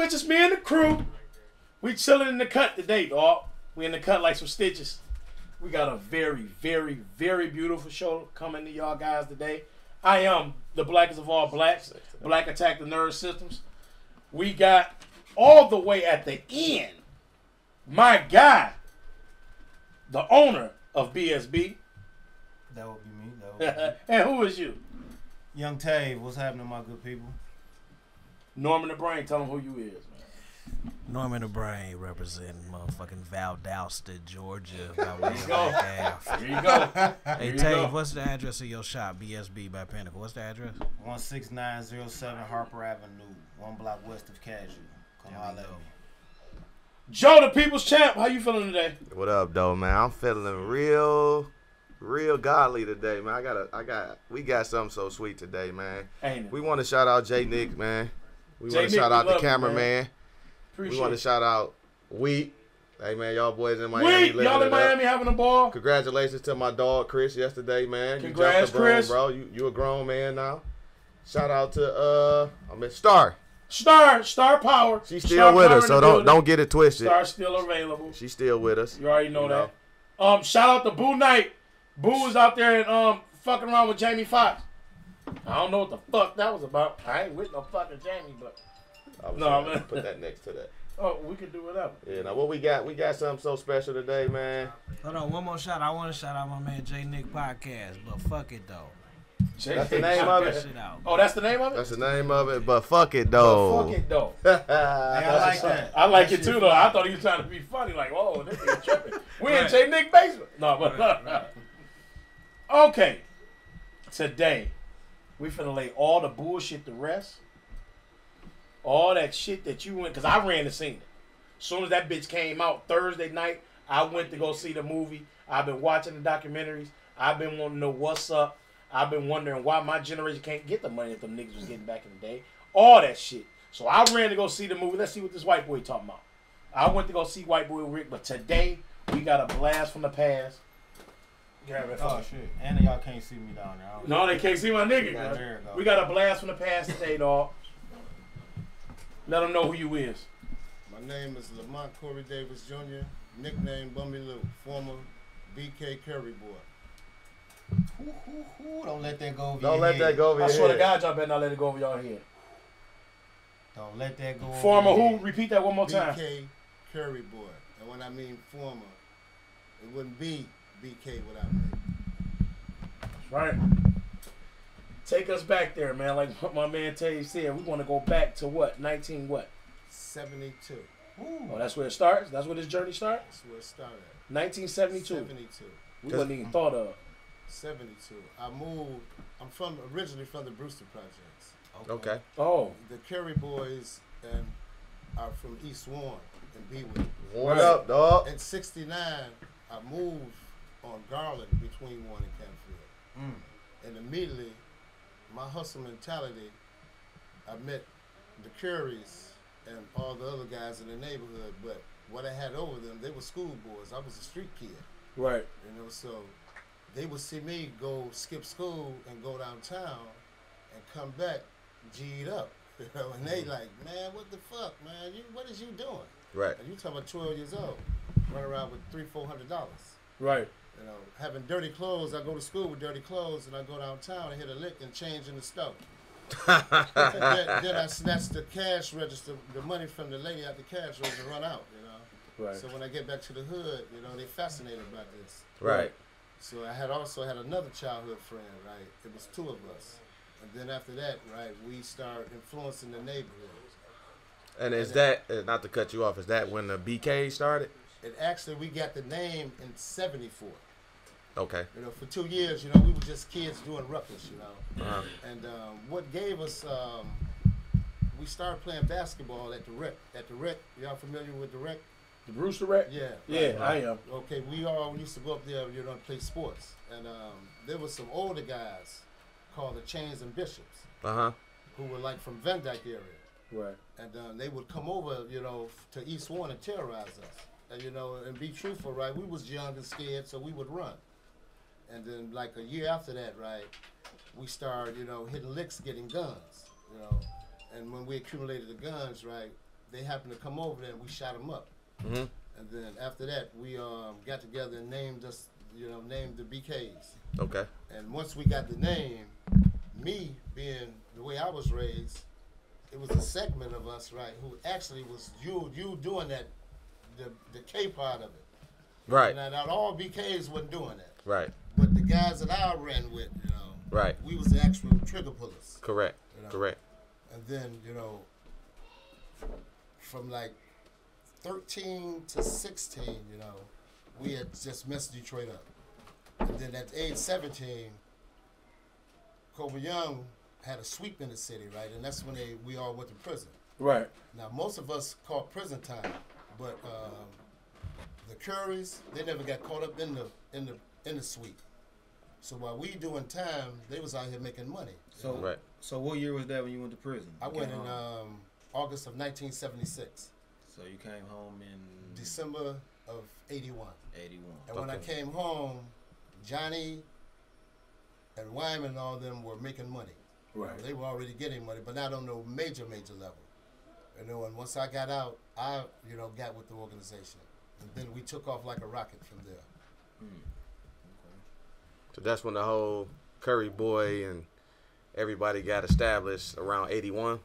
it's just me and the crew. We chilling in the cut today, dog. We in the cut like some stitches. We got a very, very, very beautiful show coming to y'all guys today. I am the blackest of all blacks. Black Attack the Nerve Systems. We got all the way at the end, my guy, the owner of BSB. That would be me. That would be And who is you? Young Tave, what's happening, my good people? Norman the Brain, tell him who you is, man. Norman the Brain representing motherfucking Valdosta, Georgia. By way of go. Here you go. Hey, Tave, what's the address of your shop, BSB by Pinnacle? What's the address? 16907 Harper Avenue, 1 block west of Casual. Come holler at me. Joe, the People's Champ, how you feeling today? What up, though, man? I'm feeling real godly today, man. We got something so sweet today, man. Ain't it? We want to shout out J Nick, man. We want J. to Nick, shout we out the love you, cameraman. Appreciate We want to it. shout out Wheat. Hey, man, y'all boys in Miami. Wait, y'all in Miami having a ball? Congratulations to my dog Chris yesterday, man. Congrats, you jumped the broom, Chris. bro. You a grown man now. Shout out to Star. Star Power. She's Star still with Power us, in so the building. don't get it twisted. Star's still available. She's still with us. You already know that. Shout out to Boo Knight. Boo was out there and fucking around with Jamie Foxx. I don't know what the fuck that was about. I ain't with no fucking Jamie, but I was No, trying to man. put that next to that. oh, we can do whatever. Yeah, now what we got? We got something so special today, man. Hold on, one more shot. I want to shout out my man J Nick Podcast, but fuck it though. That's the name of That it. shit out. Oh, that's the name of it? That's the name of it, but fuck it though. Fuck it though. Hey, I like that. I like That it shit too though. fire. I thought he was trying to be funny, like, oh, this nigga tripping. We in Right. J Nick basement. No, but Right. okay. Today, we finna lay all the bullshit to rest. All that shit that you went, because I ran the scene. As soon as that bitch came out Thursday night, I went to go see the movie. I've been watching the documentaries. I've been wanting to know what's up. I've been wondering why my generation can't get the money that them niggas was getting back in the day. All that shit. So I ran to go see the movie. Let's see what this white boy talking about. I went to go see White Boy Rick, but today we got a blast from the past. Grab it. Oh, shit. And y'all can't see me down there. No, they can't see my nigga. Yeah, bro. there you go. We got a blast from the past today, dog. Let them know who you is. My name is Lamont Corey Davis Jr., nickname Bummy Lou, former B.K. Curry Boy. Don't let that go over Don't your let head. that go over I your swear to head. God, y'all better not let it go over y'all head. Don't let that go Former over your who? head. Repeat that one more time. B.K. Curry Boy. And when I mean former, it wouldn't be B.K. without me. That's right. Take us back there, man. Like what my man Tay said, we want to go back to what? 19 what? 72. Oh, that's where it starts? That's where this journey starts? That's where it started. 1972. 72. We wasn't even thought of. 72. I moved. I'm originally from the Brewster Projects. Okay. Oh, The Curry Boys and are from East Warren and Bewood. What up, dog? In 69, I moved on Garland between Warren and Canfield. And immediately, my hustle mentality, I met the Currys and all the other guys in the neighborhood, but what I had over them, they were schoolboys. I was a street kid, right. you know, so they would see me go skip school and go downtown and come back G'd up, you know, and they like, man, what the fuck, man, what is you doing? Right. And you talking about 12 years old, running around with $300-400. Right. You know, having dirty clothes. I go to school with dirty clothes, and I go downtown and hit a lick and change in the stove. then I snatch the cash register, the money from the lady at the cash register, and run out. You know. Right. So when I get back to the hood, you know, they fascinated about this. Right. So I had also had another childhood friend. Right. It was two of us, and then after that, right, we started influencing the neighborhood. And is that, not to cut you off, is that when the B.K. started? It actually, we got the name in '74. Okay. You know, for 2 years, you know, we were just kids doing ruckus, you know. Uh-huh. And what gave us, we started playing basketball at the rec. At the rec, y'all familiar with the rec? The Brewster Rat? Yeah. Yeah, right. I am. Okay, we all used to go up there, you know, and play sports. And there was some older guys called the Chains and Bishops Uh-huh. who were like from Van Dyke area. Right. And they would come over, you know, to East Warren and terrorize us. And, you know, and be truthful, right? We was young and scared, so we would run. And then, like a year after that, right, we started, you know, hitting licks, getting guns, you know. And when we accumulated the guns, right, they happened to come over there and we shot them up. Mm-hmm. And then after that, we got together and named us, named the B.K.s. Okay. And once we got the name, me being the way I was raised, it was a segment of us, right, who actually was you doing that, the K part of it. Right. Now, not all B.K.s wasn't doing that. Right. But the guys that I ran with, Right. we was the actual trigger pullers. Correct. Correct. And then, from like 13 to 16, we had just messed Detroit up. And then at age 17, Coleman Young had a sweep in the city, right? And that's when we all went to prison. Right. Now, most of us caught prison time, but the Currys, they never got caught up in the sweep. So while we doing time, they was out here making money. So Right. So what year was that when you went to prison? I You went came in home? August of 1976. So you came home in December of 81. 81. And when I Okay. came home, Johnny and Wyman and all them were making money. Right. They were already getting money, but not on no major level. And once I got out, I, got with the organization. And then we took off like a rocket from there. So that's when the whole Curry Boy and everybody got established around 81.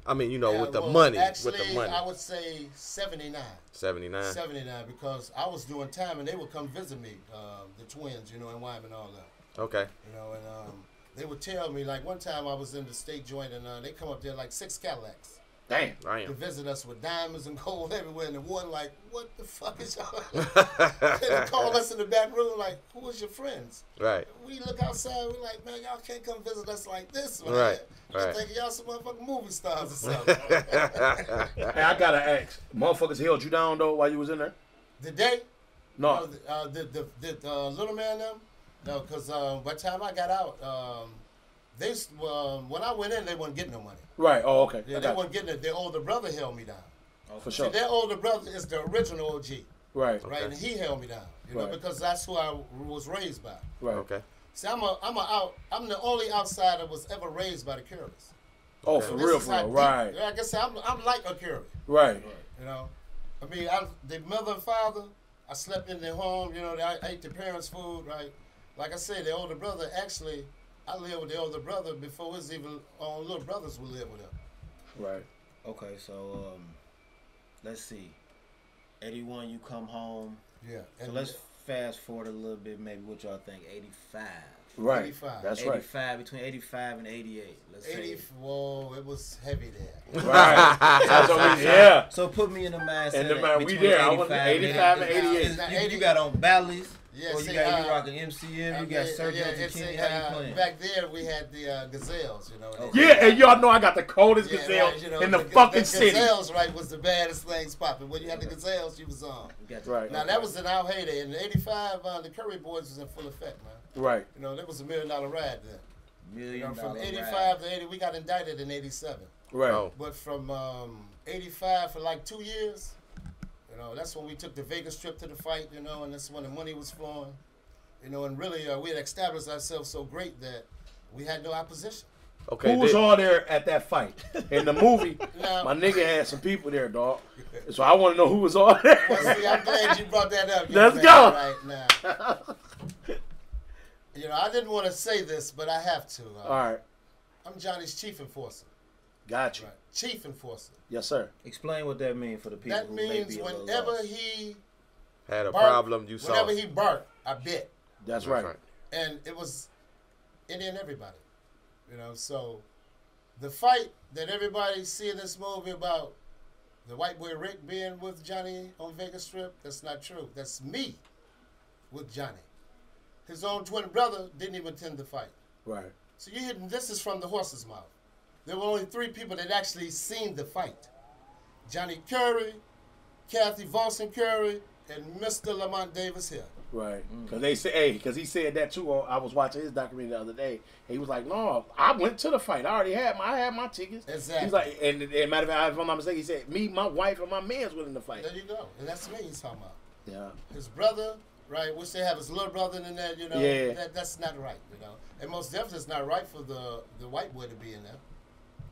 I mean, with the money. Actually, with the money. I would say 79. 79. 79, because I was doing time and they would come visit me, the twins, and Wyman and all that. Okay. And they would tell me, like one time I was in the state joint and they come up there like 6 Cadillacs Damn. to visit us with diamonds and gold everywhere. And the one like, what the fuck is y'all? They call us in the back room like, who is your friends? Right. We look outside, we like, man, y'all can't come visit us like this, man. Right. I Right. think y'all some motherfucking movie stars or something. Hey, I gotta ask. Motherfuckers held you down though while you was in there? Did they? No. Did little man them? No, because by the time I got out, when I went in, they wasn't getting no money. Right. Oh, okay. Yeah, they wasn't getting it. Their older brother held me down. Oh, for See, sure. their older brother is the original OG, Right. right? And he held me down, Right. because that's who I was raised by. Right. Okay. See, I'm the only outsider that was ever raised by the Currys. Oh, Okay. for This real, is for how real. deep- Right. Like I said, I'm like a Curry. Right. I mean, the mother and father, I slept in their home. I ate their parents' food, right? Like I said, the older brother, actually, I lived with the older brother before his even own little brothers would live with him. Right. Okay, so let's see. 81, you come home. Yeah. So let's fast forward a little bit, maybe what y'all think. 85. Right. 85. That's right. 85, between 85 and 88. Let's say. Whoa, it was heavy there. Right. That's what we, yeah. So put me in the mindset. And the man, we between there. I was 85 and 88. You got on Bally's. Yeah, Or see, you rocking MCM, you got Sergio Tacchini, how you playing? back there we had the Gazelles, Yeah, and y'all know I got the coldest Yeah, gazelle right, in the fucking city. Gazelles, right, was the baddest things popping. When you had the Gazelles, you was on. Right. Now that was in our heyday. In '85, the Curry Boyz was in full effect, man. Right. That was $1 million ride then. $1 million From ride. '85 to '80, we got indicted in '87. Right. Oh. But from '85 for like 2 years, that's when we took the Vegas trip to the fight, and that's when the money was flowing. And really, we had established ourselves so great that we had no opposition. Okay. Who was all there at that fight? In the movie, Now- my nigga had some people there, dog. So I want to know who was all there. Well, see, I'm glad you brought that up. Let's man, go. Right now. I didn't want to say this, but I have to. All right. I'm Johnny's chief enforcer. Got you. Right. Chief enforcer. Yes, sir. Explain what that means for the people That who may means be a little whenever lost. he Had a barked, problem, you saw. whenever he barked, I bit. That's right. And it was any and everybody. So the fight that everybody see in this movie about the white boy Rick being with Johnny on Vegas Strip, that's not true. That's me with Johnny. His own twin brother didn't even attend the fight. Right. So you hear this is from the horse's mouth. There were only 3 people that actually seen the fight. Johnny Curry, Kathy Volson Curry, and Mr. Lamont Davis here. Right. Because they say, because he said that too. I was watching his documentary the other day. He was like, "No, I went to the fight. I already had my tickets." Exactly. He's like, and matter of fact, if I'm not mistaken, he said, "Me, my wife, and my man's was in the fight." There you go. And that's me he's talking about. Yeah. His brother, right, which they have his little brother in there, Yeah. that's not right, And most definitely it's not right for the white boy to be in there.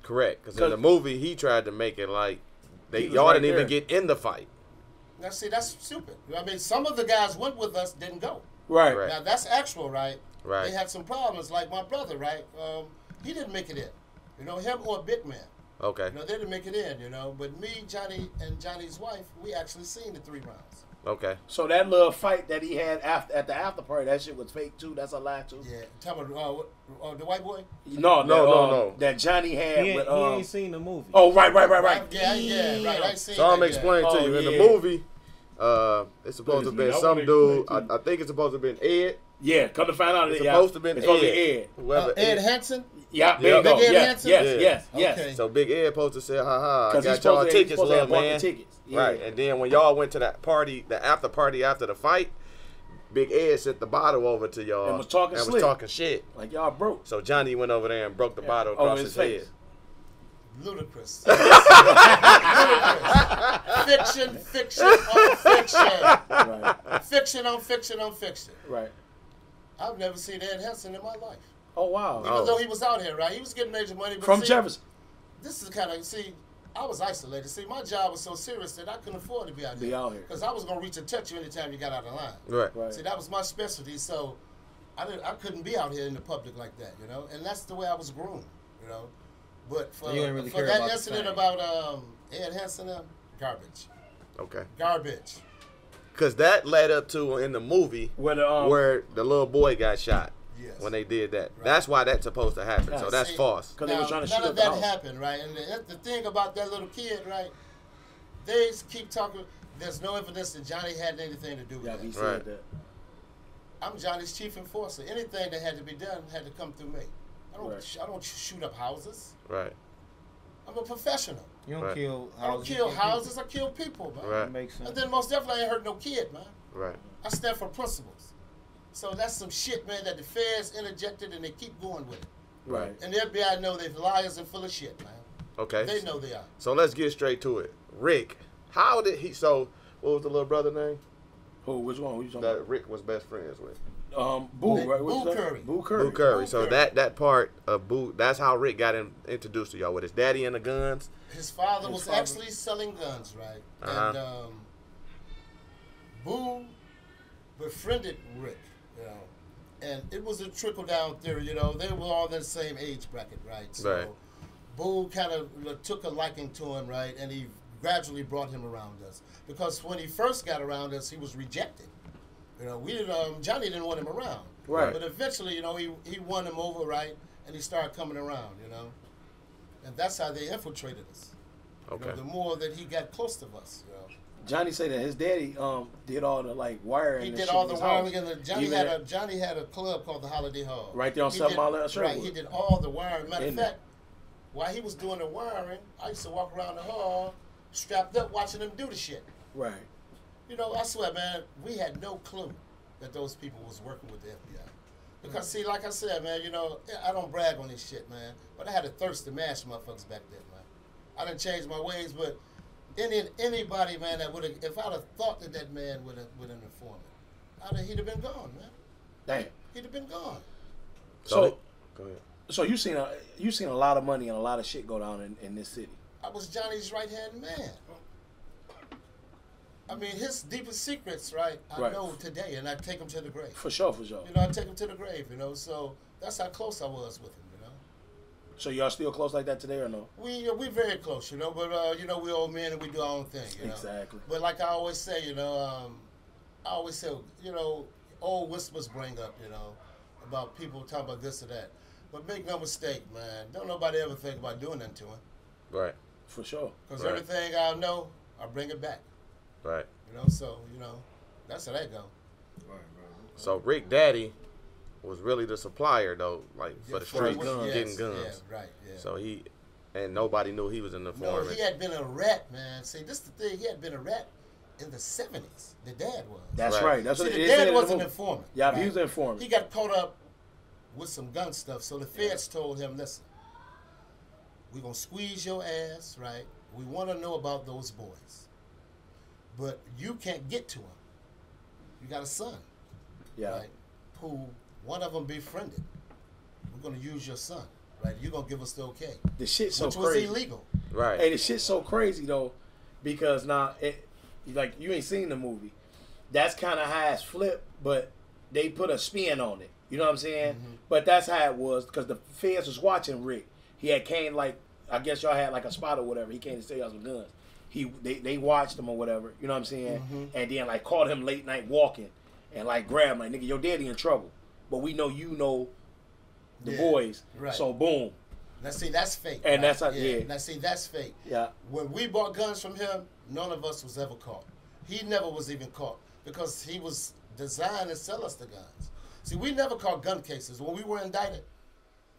Correct. Because in the movie, he tried to make it like y'all didn't even get in the fight. Now, see, that's stupid. I mean, some of the guys went with us, didn't go. Right. Now, that's actual, right? Right. They had some problems, like my brother, right? He didn't make it in. You know, him or Big Man. Okay. You know, they didn't make it in, you know. But me, Johnny, and Johnny's wife, we actually seen the 3 rounds. Okay. So that little fight that he had at the after party, that shit was fake too. That's a lie too. Yeah. Talking about the white boy? No. That Johnny had He with. ain't seen the movie. Oh, right. Yeah, right. I seen So I'm that, explaining to you in the movie. It's supposed to have been some dude. I think it's supposed to have been Ed. Yeah, come to find out, It's supposed to have been it's supposed to be Ed. Ed. Whoever Ed Hansen? Yeah, Yeah. Big Ed yes, Hansen? yes. Okay. So Big Ed supposed to say, "Ha, I Because he's got y'all supposed tickets, to little have bought the man." tickets. Yeah. Right, and then when y'all went to that party, the after party after the fight, Big Ed sent the bottle over to y'all And was talking shit. Like y'all broke. So Johnny went over there and broke the bottle across his head. Ludicrous. Fiction on fiction. Right. Fiction on fiction on fiction. Right. I've never seen Ed Hansen in my life. Oh wow. Even though he was out here, right? He was getting major money. But From see, Jefferson. This is kind of, I was isolated. See, my job was so serious that I couldn't afford to be out here. Because I was going to reach and touch you anytime you got out of line. Right. See, that was my specialty. So I couldn't be out here in the public like that, you know? And that's the way I was groomed, you know? But for that incident about Ed Hansen, garbage. Okay. Garbage. Because that led up to in the movie where the little boy got shot. Yes. When they did that. Right. That's why that's supposed to happen. So that's false. Because they were trying to shoot none of up the that house. happened, right? And the thing about that little kid, right? They keep talking. There's no evidence that Johnny had anything to do with Yeah, that. he said that. I'm Johnny's chief enforcer. Anything that had to be done had to come through me. I don't shoot up houses. Right. I'm a professional. You don't kill houses. I don't kill houses. I kill people, man. Right. That makes sense. And then most definitely I ain't hurt no kid, man. Right. I stand for principles. So that's some shit, man, that the feds interjected and they keep going with it. Right. And the FBI know they're liars and full of shit, man. Okay. They know they are. So let's get straight to it. Rick, how did he? So what was the little brother name? Who? Which one? Who you talking That Rick was best friends with. Boo, right? Boo Curry. Boo Curry. Boo Curry. Boo So Curry. that part of Boo, that's how Rick got introduced to y'all with his daddy and the guns. His father was actually selling guns, right? And Boo befriended Rick, you know. And it was a trickle-down theory, you know. They were all in the same age bracket, right? So Right. Boo kind of took a liking to him, right? And he gradually brought him around us. Because when he first got around us, he was rejected. You know, Johnny didn't want him around. Right. But eventually, you know, he won him over, right? And he started coming around, you know. And that's how they infiltrated us. Okay. You know, the more that he got close to us, you know. Johnny said that his daddy did all the wiring. He and did shit all in the his wiring, house. and Even Johnny had a club called the Holiday Hall. Right there on He 7 did- Mile Lane, Right, he did all the wiring. Matter of In fact, while he was doing the wiring, I used to walk around the hall, strapped up, watching him do the shit. Right. You know, I swear, man, we had no clue that those people was working with the FBI. Because, see, like I said, man, you know, I don't brag on this shit, man, but I had a thirst to mash motherfuckers back then, man. I didn't change my ways, but anybody, man, that would have, if I'd have thought that man would have informed me, he'd have been gone, man. Damn. He'd have been gone. So go ahead. So you seen a lot of money and a lot of shit go down in this city. I was Johnny's right-hand man. I mean, his deepest secrets, right, I know today, and I take him to the grave. For sure. You know, I take him to the grave, you know, so that's how close I was with him, you know. So y'all still close like that today or no? We very close, you know, but, you know, we old men and we do our own thing, you know. Exactly. But like I always say, you know, you know, old whispers bring up, you know, about people talking about this or that. But make no mistake, man, don't nobody ever think about doing that to him. Right. For sure. Because everything I know, I bring it back. Right. You know, so, you know, that's how that go. Right. So Rick Daddy was really the supplier though, like for the streets, getting guns. Yeah, right, yeah. So and nobody knew he was in the informant. No, he had been a rat, man. See, this is the thing, he had been a rat in the 70s. The dad was. That's right. That's See, what the it dad is. was an informant. Yeah, right? he was an informant. He got caught up with some gun stuff, so the feds told him, listen, we're going to squeeze your ass, right? We want to know about those boys. But you can't get to them. You got a son, right, who one of them befriended. We're going to use your son, right? You're going to give us the okay. The shit's so which crazy. was illegal. Right. Hey, the shit's so crazy, though. because now like you ain't seen the movie. That's kind of how it's flipped, but they put a spin on it. You know what I'm saying? Mm-hmm. But that's how it was because the feds was watching Rick. He had came like I guess y'all had like a spot or whatever. He came to steal y'all some guns. They watched him or whatever. You know what I'm saying? Mm-hmm. And then like caught him late night walking and like grabbed him like nigga your daddy in trouble. But we know you know the boys. Right. So boom. Now see, that's fake. And right? that's how, yeah. Now see, that's fake. Yeah. When we bought guns from him, none of us was ever caught. He never was even caught because he was designed to sell us the guns. See, we never caught gun cases. When we were indicted,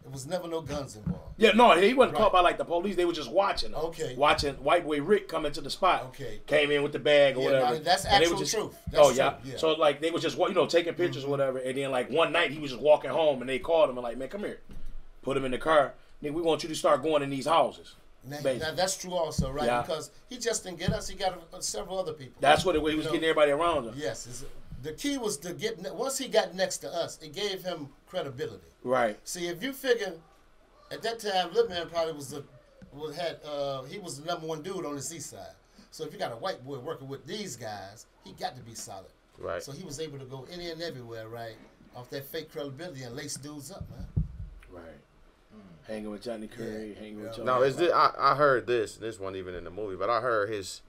there was never no guns involved. Yeah, no, he wasn't Right. caught by like the police. They were just watching him. Okay. Watching white boy Rick come into the spot. Okay. Came in with the bag or Yeah, whatever. no, that's And they actual were just, truth. That's oh yeah. true, yeah. So like they was just taking pictures or whatever, and then like one night he was just walking home and they called him and like, man, come here, put him in the car. Nigga, we want you to start going in these houses. Now, Basically. that's true also, right? Yeah. Because he just didn't get us. He got several other people. That's what he was getting everybody around him. Yes. The key was to once he got next to us, it gave him credibility. Right. See, if you figure, at that time, Lil Man probably he was the number one dude on the east side. So if you got a white boy working with these guys, he got to be solid. Right. So he was able to go any and everywhere, right, off that fake credibility and lace dudes up, man. Right. Hanging with Johnny Curry, hanging with Johnny. No, is this? I heard this. This wasn't even in the movie, but I heard his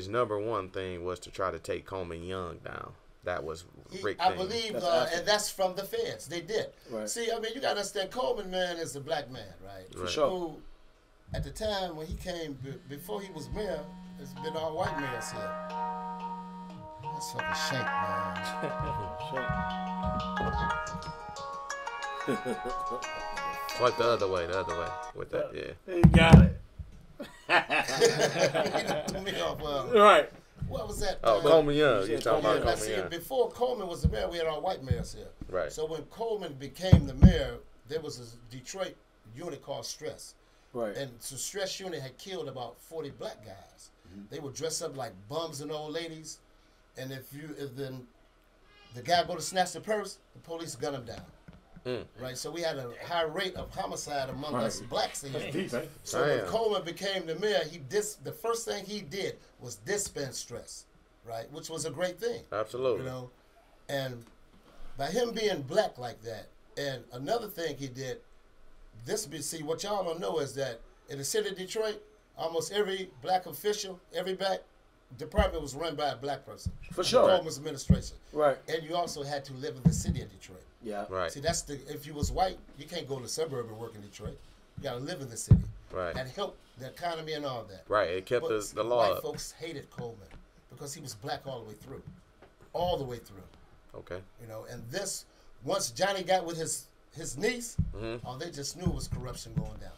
number one thing was to try to take Coleman Young down. That was Rick. I believe, and that's from the feds. They did. Right. See, I mean, you got to understand, Coleman, man, is a black man, right? For sure. Who, at the time when he came, before he was mayor, it's been all white mayors here. That's fucking shank, man. Like the other way, with that, yeah. You got it. He threw me off. Right. What was that? Oh, Coleman Young. You talking about Now, Coleman see, Young? before Coleman was the mayor, we had all white mayors here. Right. So when Coleman became the mayor, there was a Detroit unit called Stress. Right. And the Stress unit had killed about 40 black guys. They would dress up like bums and old ladies. And if then the guy go to snatch the purse, the police gun him down. Right, so we had a high rate of homicide among us blacks in here. So when Coleman became the mayor, the first thing he did was dispense stress, right, which was a great thing. Absolutely. You know, and by him being black like that, and another thing he did, see what y'all don't know is that in the city of Detroit, almost every black official, every black department was run by a black person. For sure. Coleman's administration. Right. And you also had to live in the city of Detroit. Yeah. Right. See, if you was white, you can't go to the suburb and work in Detroit. You got to live in the city. Right. That helped the economy and all that. Right. It kept But the law white up. folks hated Coleman because he was black all the way through. All the way through. Okay. You know, and once Johnny got with his niece, all they just knew was corruption going down.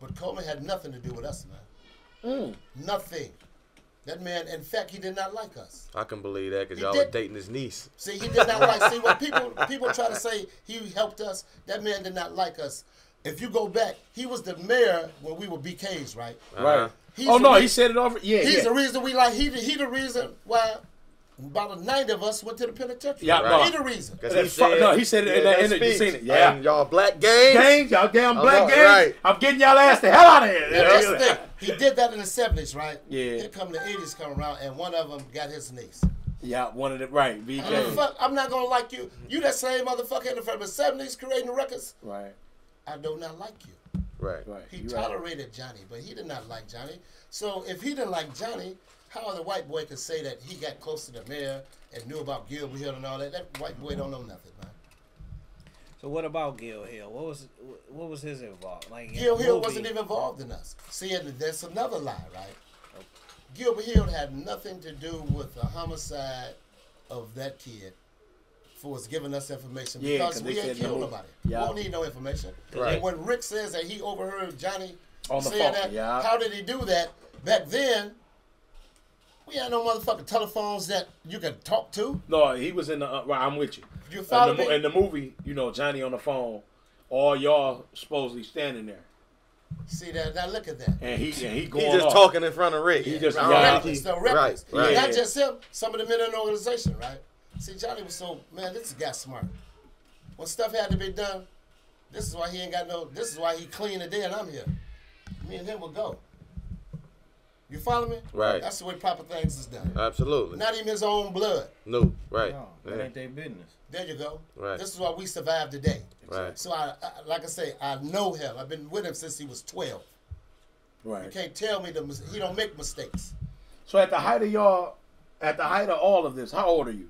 But Coleman had nothing to do with us, man. Nothing. That man, in fact, he did not like us. I can believe that because He y'all did. was dating his niece. See, he did not like. See, when people try to say he helped us, that man did not like us. If you go back, he was the mayor when we were B.K.s, right? Right. He's He said it over. Yeah. He's the reason we like. He the reason why about 90 of us went to the penitentiary. Yeah, Right. no. He the reason. He said it in the end. You seen it? Yeah. And y'all black gangs. Y'all damn black gangs. Right. I'm getting y'all ass the hell out of here. Now, that's the thing. He did that in the 70s, right? Yeah. Here come the 80s come around, and one of them got his niece. Yeah, one of the right. B.K.s. Fuck, I'm not gonna like you. You that same motherfucker in the 70s creating the records. Right. I do not like you. Right. Right. He You tolerated Johnny, but he did not like Johnny. So if he didn't like Johnny, how the white boy could say that he got close to the mayor and knew about Gil Hill and all that? That white boy don't know nothing, man. So what about Gil Hill? What was his involvement? Like Gil Hill wasn't even involved in us. See, and there's another lie, right? Gil Hill had nothing to do with the homicide of that kid for us giving us information because we ain't killed nobody. Yeah. We don't need no information. Right. And when Rick says that he overheard Johnny on the saying phone, that, how did he do that? Back then, we had no motherfucking telephones that you could talk to. No, he was in the. I'm with you. You follow me? In the movie, Johnny on the phone, all y'all supposedly standing there. See that? Now look at that. And he going He just off. talking in front of Rick. He just reckless. Right. Not just him. Some of the men in the organization, right? See, Johnny was so this guy smart. When stuff had to be done, this is why he ain't got no. This is why he clean the day and I'm here. Me and him will go. You follow me? Right. That's the way proper things is done. Absolutely. Not even his own blood. No. Right. No, that ain't their business. There you go. Right. This is why we survive today. Right. So I like I say, I know him. I've been with him since he was 12. Right. You can't tell me he don't make mistakes. So at the height of all of this, how old are you?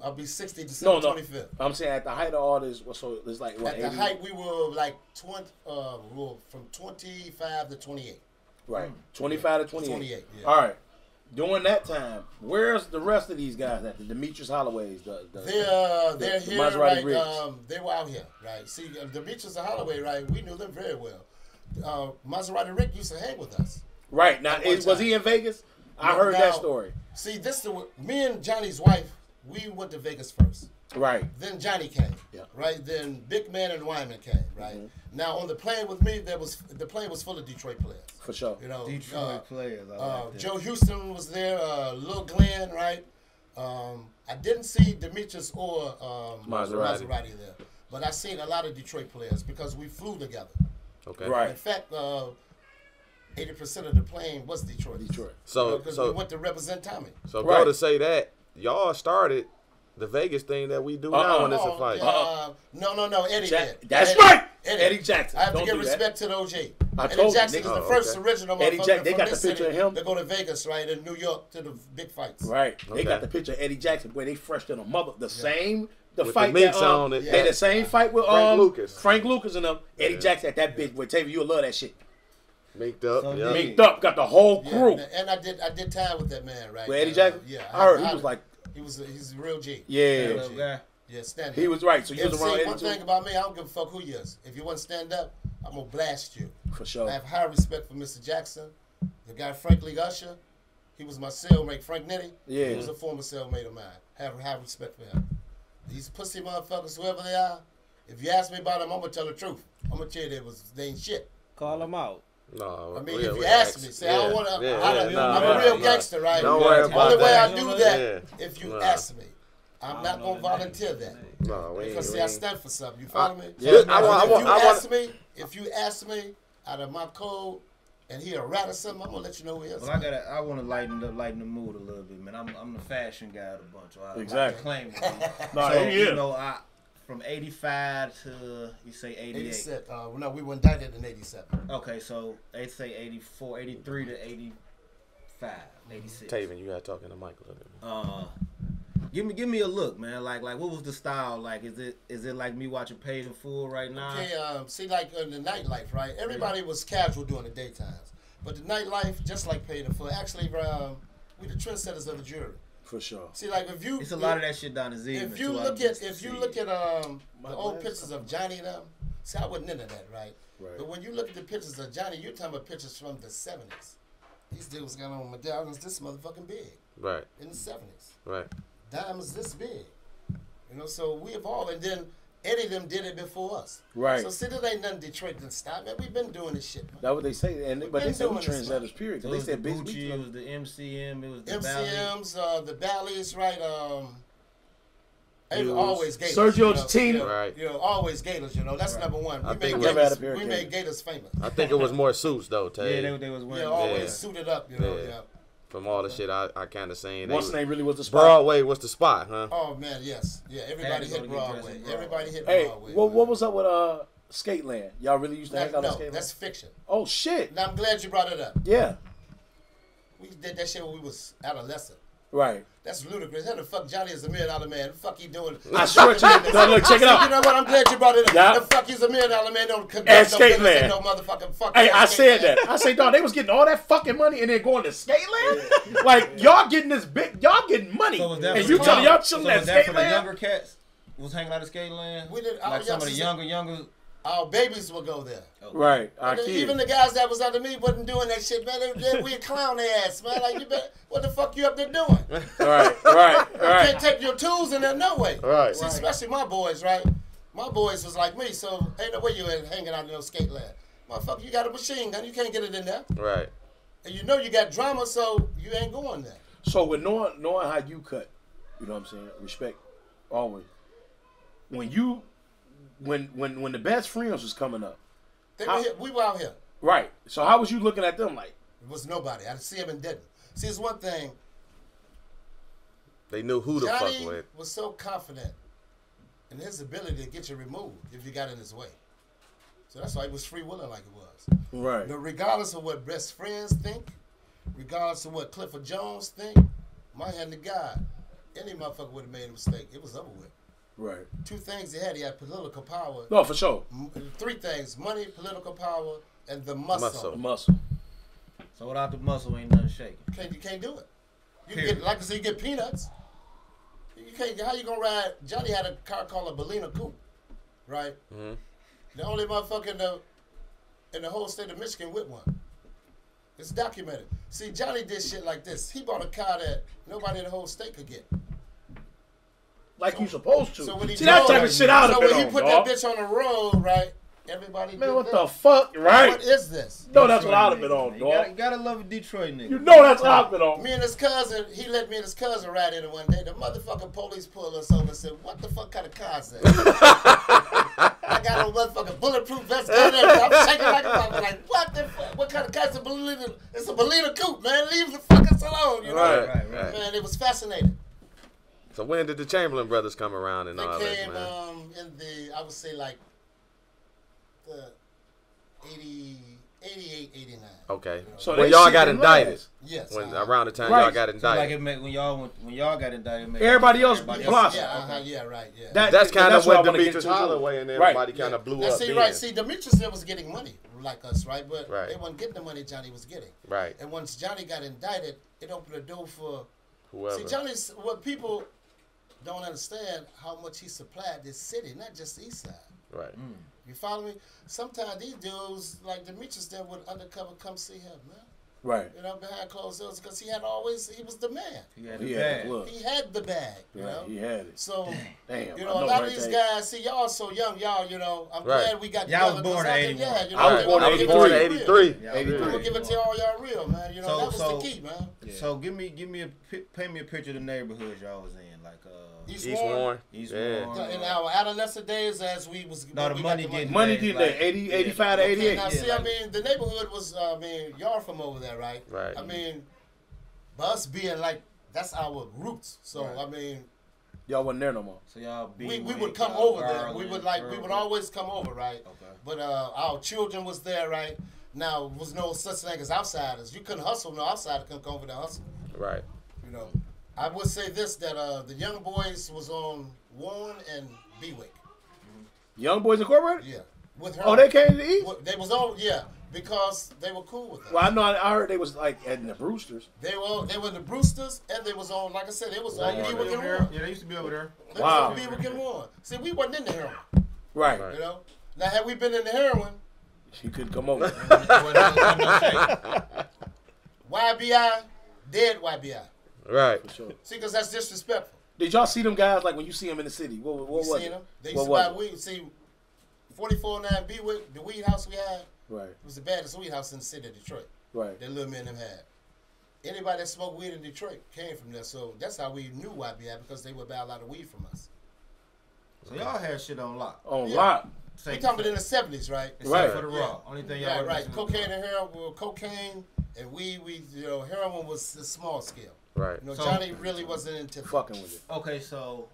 I'll be 60 December 25th. I'm saying at the height of all this, so it's like what? At the 80? height, we were like from 25 to 28. Right. 25 to 28. 28, yeah. All right. During that time, where's the rest of these guys at? The Demetrius Holloways, They're here, Maserati right? Riggs. They were out here, right? See, Demetrius and Holloway, right? We knew them very well. Maserati Rick used to hang with us. Right. Now, was he in Vegas? I heard that story. See, me and Johnny's wife, we went to Vegas first. Right. Then Johnny came. Yeah. Right. Then Big Man and Wyman came. Right. Mm-hmm. Now on the plane with me, the plane was full of Detroit players. For sure. You know, Detroit players. I like that. Joe Houston was there. Lil Glenn. Right. I didn't see Demetrius or Maserati there, but I seen a lot of Detroit players because we flew together. Okay. Right. In fact, 80% of the plane was Detroit. So we went to represent Tommy. So go to say that y'all started the Vegas thing that we do now when it's a fight. No, Eddie did. That's Eddie, right. Eddie. Eddie Jackson. I have to Don't give do respect to the OG. I Eddie told you, Jackson nigga. is the first original Eddie motherfucker Jackson, they from got this the picture city of him. to go to Vegas, right, in New York to the big fights. Right. They Okay. got the picture of Eddie Jackson where they fresh to the mother. The same. The With fight the minks that on it. they the same fight with Frank Lucas and them. Eddie Jackson at that bitch. Where Tavy, you'll love that shit. Minked up. So Yeah. Minked up, got the whole crew. Yeah, and I did time with that man, right? With Eddie Jackson? Yeah. I heard he was like, he's a real G. yeah. Real G. Yeah, stand up. He was right. So you was around See, Eddie one too? thing about me, I don't give a fuck who you is. If you want to stand up, I'm gonna blast you. For sure. I have high respect for Mr. Jackson. The guy Frank Lee Usher, he was my cellmate. Frank Nitty, Yeah. he was a former cellmate of mine. I have high respect for him. These pussy motherfuckers, whoever they are, if you ask me about them, I'm gonna tell the truth. I'm gonna tell you they ain't shit. Call them out. No, I mean, if you ask me, say I don't want to. I'm a real gangster, right? Don't worry The about only way that. I do that, if you ask me, I'm not gonna volunteer that. No, Because see, I stand for something. You follow me? Yeah, If you ask me out of my code, and he a rat or something, I'm gonna let you know who he is. Well, I want to lighten the mood a little bit, man. I'm the fashion guy of the bunch. So I Exactly. claim to be. No, So, he is. you know, from 85 to, you say 88. 87. No, we were indicted in 87. Okay, so they say 84, 83 to 85, 86. Taven, you gotta talk in the mic a little bit. Give me a look, man. Like what was the style like? Is it like me watching Paid in Full right now? Okay, see, like in the nightlife, right? Everybody was casual during the daytimes, but the nightlife, just like Paid in Full, actually, we the trendsetters of the jury. For sure. See, like if you, It's a lot of that shit down the Z. If you look at the old pictures of Johnny and them, see, I wasn't into that, right? But when you look at the pictures of Johnny, you're talking about pictures from the 70s. These dudes got on medallions this motherfucking big. Right. In the 70s. Right. Diamonds this big. You know, so we evolved, and then Eddie them did it before us. Right. So see, there ain't nothing Detroit done stop, man. We've been doing this shit, man. That's what they say, but they said we doing this, man. trendsetters. Period. So They it was said the bitch, Gucci, it was the MCM, it was the MCMs, the Ballys, right? It was Always Gators. Sergio's team. You know, Right. You know, always Gators. You know, that's number one. I We think made never had a Gators. pair of We Gators. made Gators famous. I think it was more suits though, Tay. Yeah, they was wearing. Yeah, always Yeah. suited up. You know. Yeah. Yeah. From all the shit I kind of seen. What's the name really was the spot? Broadway was the spot, huh? Oh man, yes, yeah. Everybody Had to go hit to get dressed Broadway. in Broadway. Everybody hit Hey, Broadway. what was up with Skateland? Y'all really used to hang out No, on Skateland? that's fiction. Oh shit. Now I'm glad you brought it up. Yeah. We did that shit when we was adolescent. Right. That's ludicrous. How the fuck Johnny is $1 million man? The fuck he doing? I swear to you. No, look, check it out. You know what? I'm glad you brought it up. Yeah. The fuck he's $1 million man? Don't At conduct no business Skateland. in no motherfucking fuck. Hey, I said Skateland. that. I say, dog, they was getting all that fucking money and then going to Skateland? Like, y'all getting this big, y'all getting money. So was that and for you the- telling y'all so chilling at was that for the Skateland? younger cats? Was hanging out at Skateland? We did. Like some of the younger. Our babies will go there. Right. Our And kids. even the guys that was under me wasn't doing that shit, man. We clown their ass, man. Like, you better, what the fuck you up there doing? Right. You can't take your tools in there, no way. Right. See, especially my boys, right? My boys was like me, so ain't no way you ain't hanging out in no skate land. Motherfucker, you got a machine gun, you can't get it in there. Right. And you know you got drama, so you ain't going there. So with knowing how you cut, you know what I'm saying? Respect always. When the best friends was coming up, We were out here. right? So how was you looking at them like? It was nobody. I see him and didn't. See, it's one thing. They knew who to fuck Johnny with. was so confident in his ability to get you removed if you got in his way. So that's why he was free willing like it was. Right. Now, regardless of what best friends think, regardless of what Clifford Jones think, my hand to God, any motherfucker would have made a mistake. It was over with. Right. Two things he had. He had political power. No, for sure. Three things: money, political power, and the muscle. The muscle. So without the muscle, ain't nothing shaking. You can't do it. You can get, like I said, you get peanuts. You can't. How you gonna ride? Johnny had a car called a Berliner Coupe, right? Mm-hmm. The only motherfucker in the whole state of Michigan with one. It's documented. See, Johnny did shit like this. He bought a car that nobody in the whole state could get. Like you supposed to. So when he See, that type of shit out of it. So when he put that bitch on the road, right? Everybody. Man, did what that. the fuck? Right? What is this? No, that's what I'd have been on, You dog. gotta love a Detroit nigga. You know that's what I've been on. Me and his cousin, he let me and his cousin ride in it one day. The motherfucking police pulled us over and said, "What the fuck kind of car is that?" I got a motherfucking bulletproof vest on there. I'm shaking like a motherfucker. Like, what the fuck? What kind of car is a Berliner? It's a Berliner Coupe, man. Leave the fuckers alone, you know? Right. Man, it was fascinating. So when did the Chamberlain brothers come around and all They that, came man? in the, I would say like the 88, 89. Okay. So when they y'all shit got them indicted. last. Yes. When around the time Right. y'all got So indicted. like it made, when y'all got indicted, it made Everybody else everybody blossomed. Yeah, yeah, right, yeah. That's kind of what I when wanna get Demetrius to, too. Holloway and Right. everybody kind of blew Now, up. see, then. right, see, Demetrius was getting money like us, right? But Right. they wasn't getting the money Johnny was getting. Right. And once Johnny got indicted, it opened the door for... Whoever. See, Johnny's... What people don't understand how much he supplied this city, not just the East Side. Right. You follow me? Sometimes these dudes, like Demetrius, then would undercover come see him, man. Right. You know, behind closed doors, because he was the man. He had He the had bag. the plug. He had the bag, you Right. know? He had it. So, Damn. you I know, a lot of right these there. guys, see, y'all so young, y'all, you know, I'm Right. glad we got Y'all was together. 'cause born in I can- 81. Yeah, you know, I was born in I was 83. born in 83. Yeah, I'm gonna 83. give it to all y'all real, man. You know, So- that was so- the key, man. So give me paint me a picture of the neighborhood y'all was in, like East East Warren. Warren. East Yeah. Warren. In our adolescent days, as we was No, the we money got getting Money days, did like- that. 80, 85 to Okay, 88. now Yeah, see, I like- mean, the neighborhood was, y'all from over there, right? Right. I mean, by us being like, that's our roots. So Right. I mean, Y'all wasn't there no more. So y'all we would come over there. We would always come over, right? Okay. But our children was there, right? Now, was no such thing as outsiders. You couldn't hustle. No outsider couldn't come over there and hustle. Right. You know, I would say this, that the Young Boys was on Warren and Bewick. Young Boys Incorporated? Yeah. With her. Oh, they came to the East? They was on, yeah, because they were cool with us. Well, I know. I heard they was like at the Brewsters. They were the Brewsters, and they was on, like I said, they was on Warren. Bewick and Warren. Yeah, they used to be over there. They Wow. was on Bewick and Warren. See, we wasn't in the heroin, Right. Right. you know. Now, had we been in the heroin, She couldn't come over. YBI, dead YBI. Right. For sure. See, because that's disrespectful. Did y'all see them guys like when you see them in the city? What You was seen it? them? They What used to was buy it? weed. See, 4409 Bewick, the weed house we had, Right. was the baddest weed house in the city of Detroit. Right. That little men them had. Anybody that smoked weed in Detroit came from there. So that's how we knew YBI, because they would buy a lot of weed from us. So y'all had shit on lock. On Yeah. lock. We talking about in the 70s, right? Except Right. for the raw. Only thing y'all Yeah, ever right. listened to Cocaine and heroin, well, cocaine and weed, heroin was a small scale. Right. You know, So- Johnny really wasn't into Fucking with it. Okay, so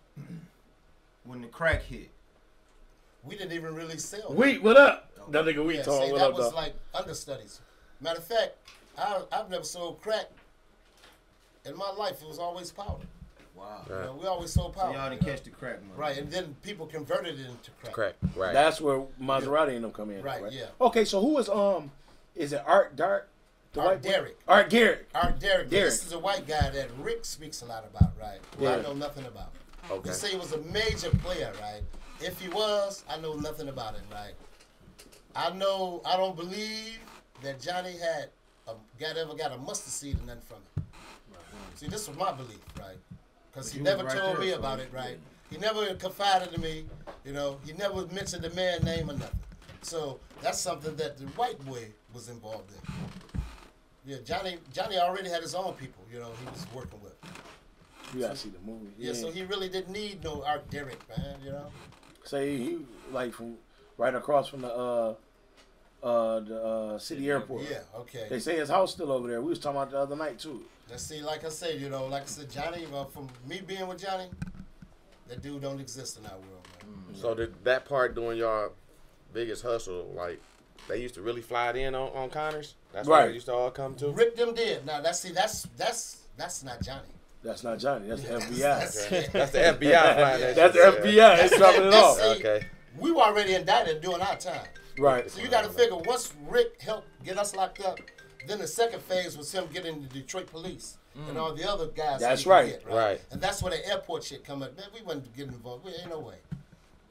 when the crack hit, We didn't even really sell. Wheat, what up? That nigga Wheat Yeah, talking. see, What that up, was though? like understudies. Matter of fact, I've never sold crack in my life. It was always powder. wow. You know, we always sold So powder. y'all you didn't know. catch the crack money. Right, and then people converted it into crack. Correct. Right. That's where Maserati and them come in. Right, yeah. Okay, so who is is it Art Dart? The Art white boy? Derrick. Art Garrett. Art Derrick. Derrick. This is a white guy that Rick speaks a lot about, right? Who I Yeah. know nothing about. Okay. He say he was a major player, right? If he was, I know nothing about it, right? I don't believe that Johnny ever got a mustard seed or nothing from it. See, this was my belief, right? Because But he you never was right told there, me so about you- it, right? He never confided in me, you know. He never mentioned the man's name or nothing. So that's something that the white boy was involved in. Yeah, Johnny already had his own people, you know, he was working with. You gotta see the movie. Yeah, so he really didn't need no Art Derrick, man, you know. Say he like from right across from the the city airport. Yeah, okay. They say his house still over there. We was talking about the other night too. Let's see, like I said, like I said, Johnny, from me being with Johnny, that dude don't exist in our world, man. So did that part doing y'all biggest hustle, like they used to really fly it in on Connors? That's where they used to all come to? Rick them did. Now that's not Johnny. That's not Johnny. That's the FBI. That's the FBI flying that That's the shit. FBI. It's dropping it off. Okay. We were already indicted during our time. Right. So you got to figure once Rick helped get us locked up, then the second phase was him getting the Detroit police and all the other guys. That's he right. Get, Right. And that's where the airport shit come up. Man, we wasn't getting involved. We ain't no way.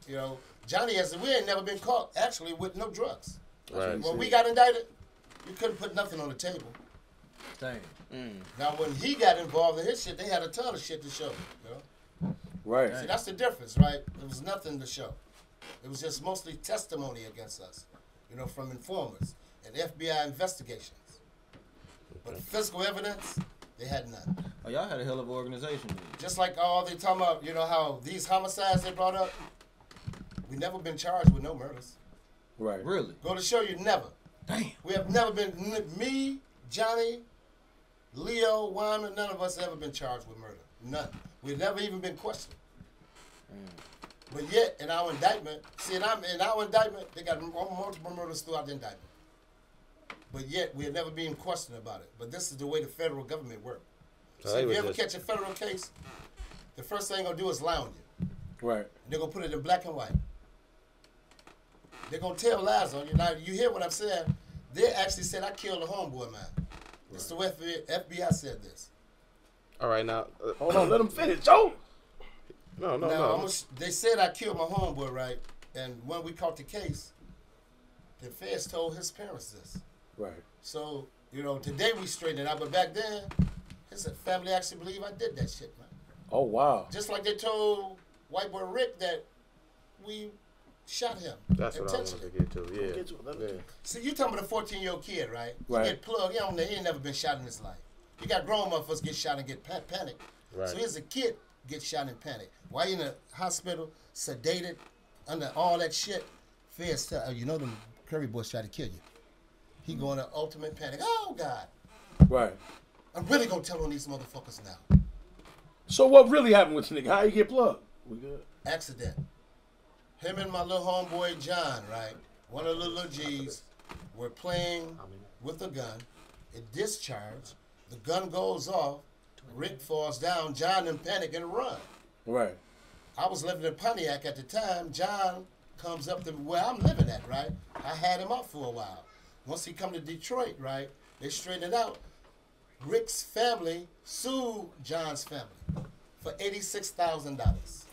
You know, Johnny we ain't never been caught actually with no drugs. Right. When we got indicted, you couldn't put nothing on the table. Damn. Now when he got involved in his shit, they had a ton of shit to show. You know? Right. See, that's the difference, right? There was nothing to show. It was just mostly testimony against us, you know, from informers and FBI investigations. But physical evidence, they had none. Oh, y'all had a hell of an organization. Just like all they talking about, you know, how these homicides they brought up, we never been charged with no murders. Right. Really? Go to show you, never. Damn. We have never been, me, Johnny, Leo, Wyman, none of us have ever been charged with murder. None. We've never even been questioned. But yet, in our indictment, in our indictment, they got multiple murders throughout the indictment. But yet, we have never been questioned about it. But this is the way the federal government works. So if you ever catch a federal case, the first thing they're going to do is lie on you. Right. And they're going to put it in black and white. They're going to tell lies on you. Now, you hear what I'm saying? They actually said I killed a homeboy, man. It's the way FBI said this. All right, now. Hold on, let him finish, Joe. No. They said I killed my homeboy, right? And when we caught the case, the feds told his parents this. Right. So, you know, today we straightened it out, but back then, his family actually believed I did that shit, man. Oh, wow. Just like they told white boy Rick that we shot him. That's what I wanted to get to, yeah. See, you talking about a 14-year-old kid, right? Right. He get plugged, he ain't never been shot in his life. You got grown motherfuckers get shot and get panic. Right. So here's a kid get shot and panic. While you in the hospital, sedated, under all that shit, feds tell you know them Curry Boyz try to kill you. He going to ultimate panic. Oh, God. Right. I'm really going to tell on these motherfuckers now. So what really happened with this nigga? How you get plugged? We good? Accident. Him and my little homeboy John, right? One of the little G's were playing with a gun. It discharged. The gun goes off. Rick falls down. John in panic and run. Right. I was living in Pontiac at the time. John comes up to where I'm living at, right? I had him up for a while. Once he come to Detroit, right, they straightened it out. Rick's family sued John's family for $86,000.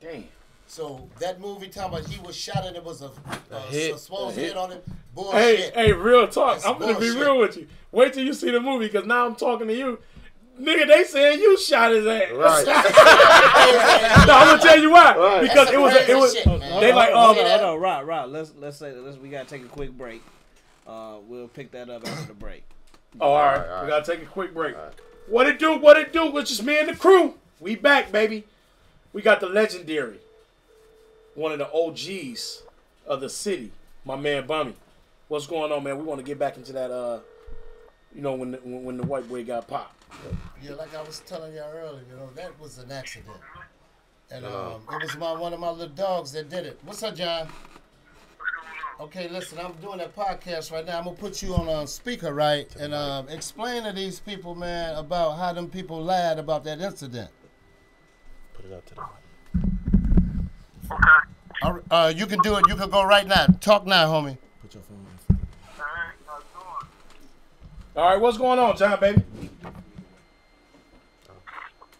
Damn. So that movie talking about he was shot and it was a hit. supposed hit on him. Bullshit. Hey, real talk. That's I'm gonna be bullshit. real with you. Wait till you see the movie, because now I'm talking to you. Nigga, they saying you shot his ass. Right. No, I'm gonna tell you why. Right. Because it was Shit, man. they like Hold on, Rob. Let's we gotta take a quick break. We'll pick that up after the break. Oh, all right. We gotta take a quick break. What it do? It's just me and the crew. We back, baby. We got the legendary, one of the OGs of the city, my man Bummy. What's going on, man? We want to get back into that. When the white boy got popped. Yeah, like I was telling y'all earlier, that was an accident. And it was one of my little dogs that did it. What's up, John? Okay, listen, I'm doing that podcast right now. I'm going to put you on speaker, right? And explain to these people, man, about how them people lied about that incident. Put it up to them. You can do it. You can go right now. Talk now, homie. Put your phone in. All right, what's going on, John, baby?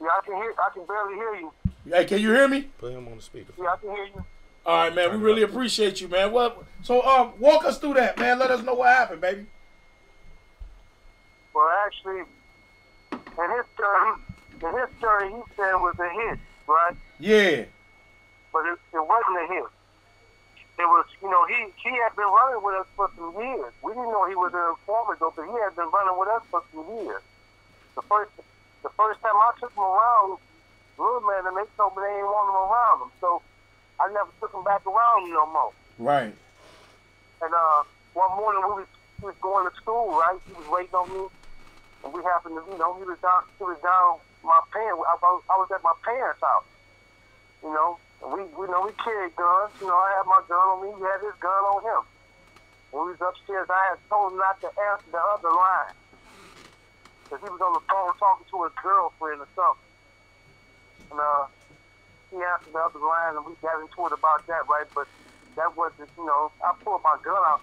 Yeah, I can barely hear you. Hey, can you hear me? Put him on the speaker. Yeah, I can hear you. All right, man. We really appreciate you, man. So walk us through that, man. Let us know what happened, baby. Well, actually, in his story, he said it was a hit, right? Yeah. But it wasn't a hit. It was, he had been running with us for some years. We didn't know he was an informant, though, but he had been running with us for some years. The first time I took him around, little man, and they told me they didn't want him around them. So I never took him back around no more. Right. And one morning we was going to school, right? He was waiting on me, and we happened to, he was down my parents. I was at my parents' house, and we carried guns. I had my gun on me. He had his gun on him. When we was upstairs, I had told him not to answer the other line because he was on the phone talking to his girlfriend or something. And he answered the other line, and we got into it about that, right? But that wasn't, I pulled my gun out.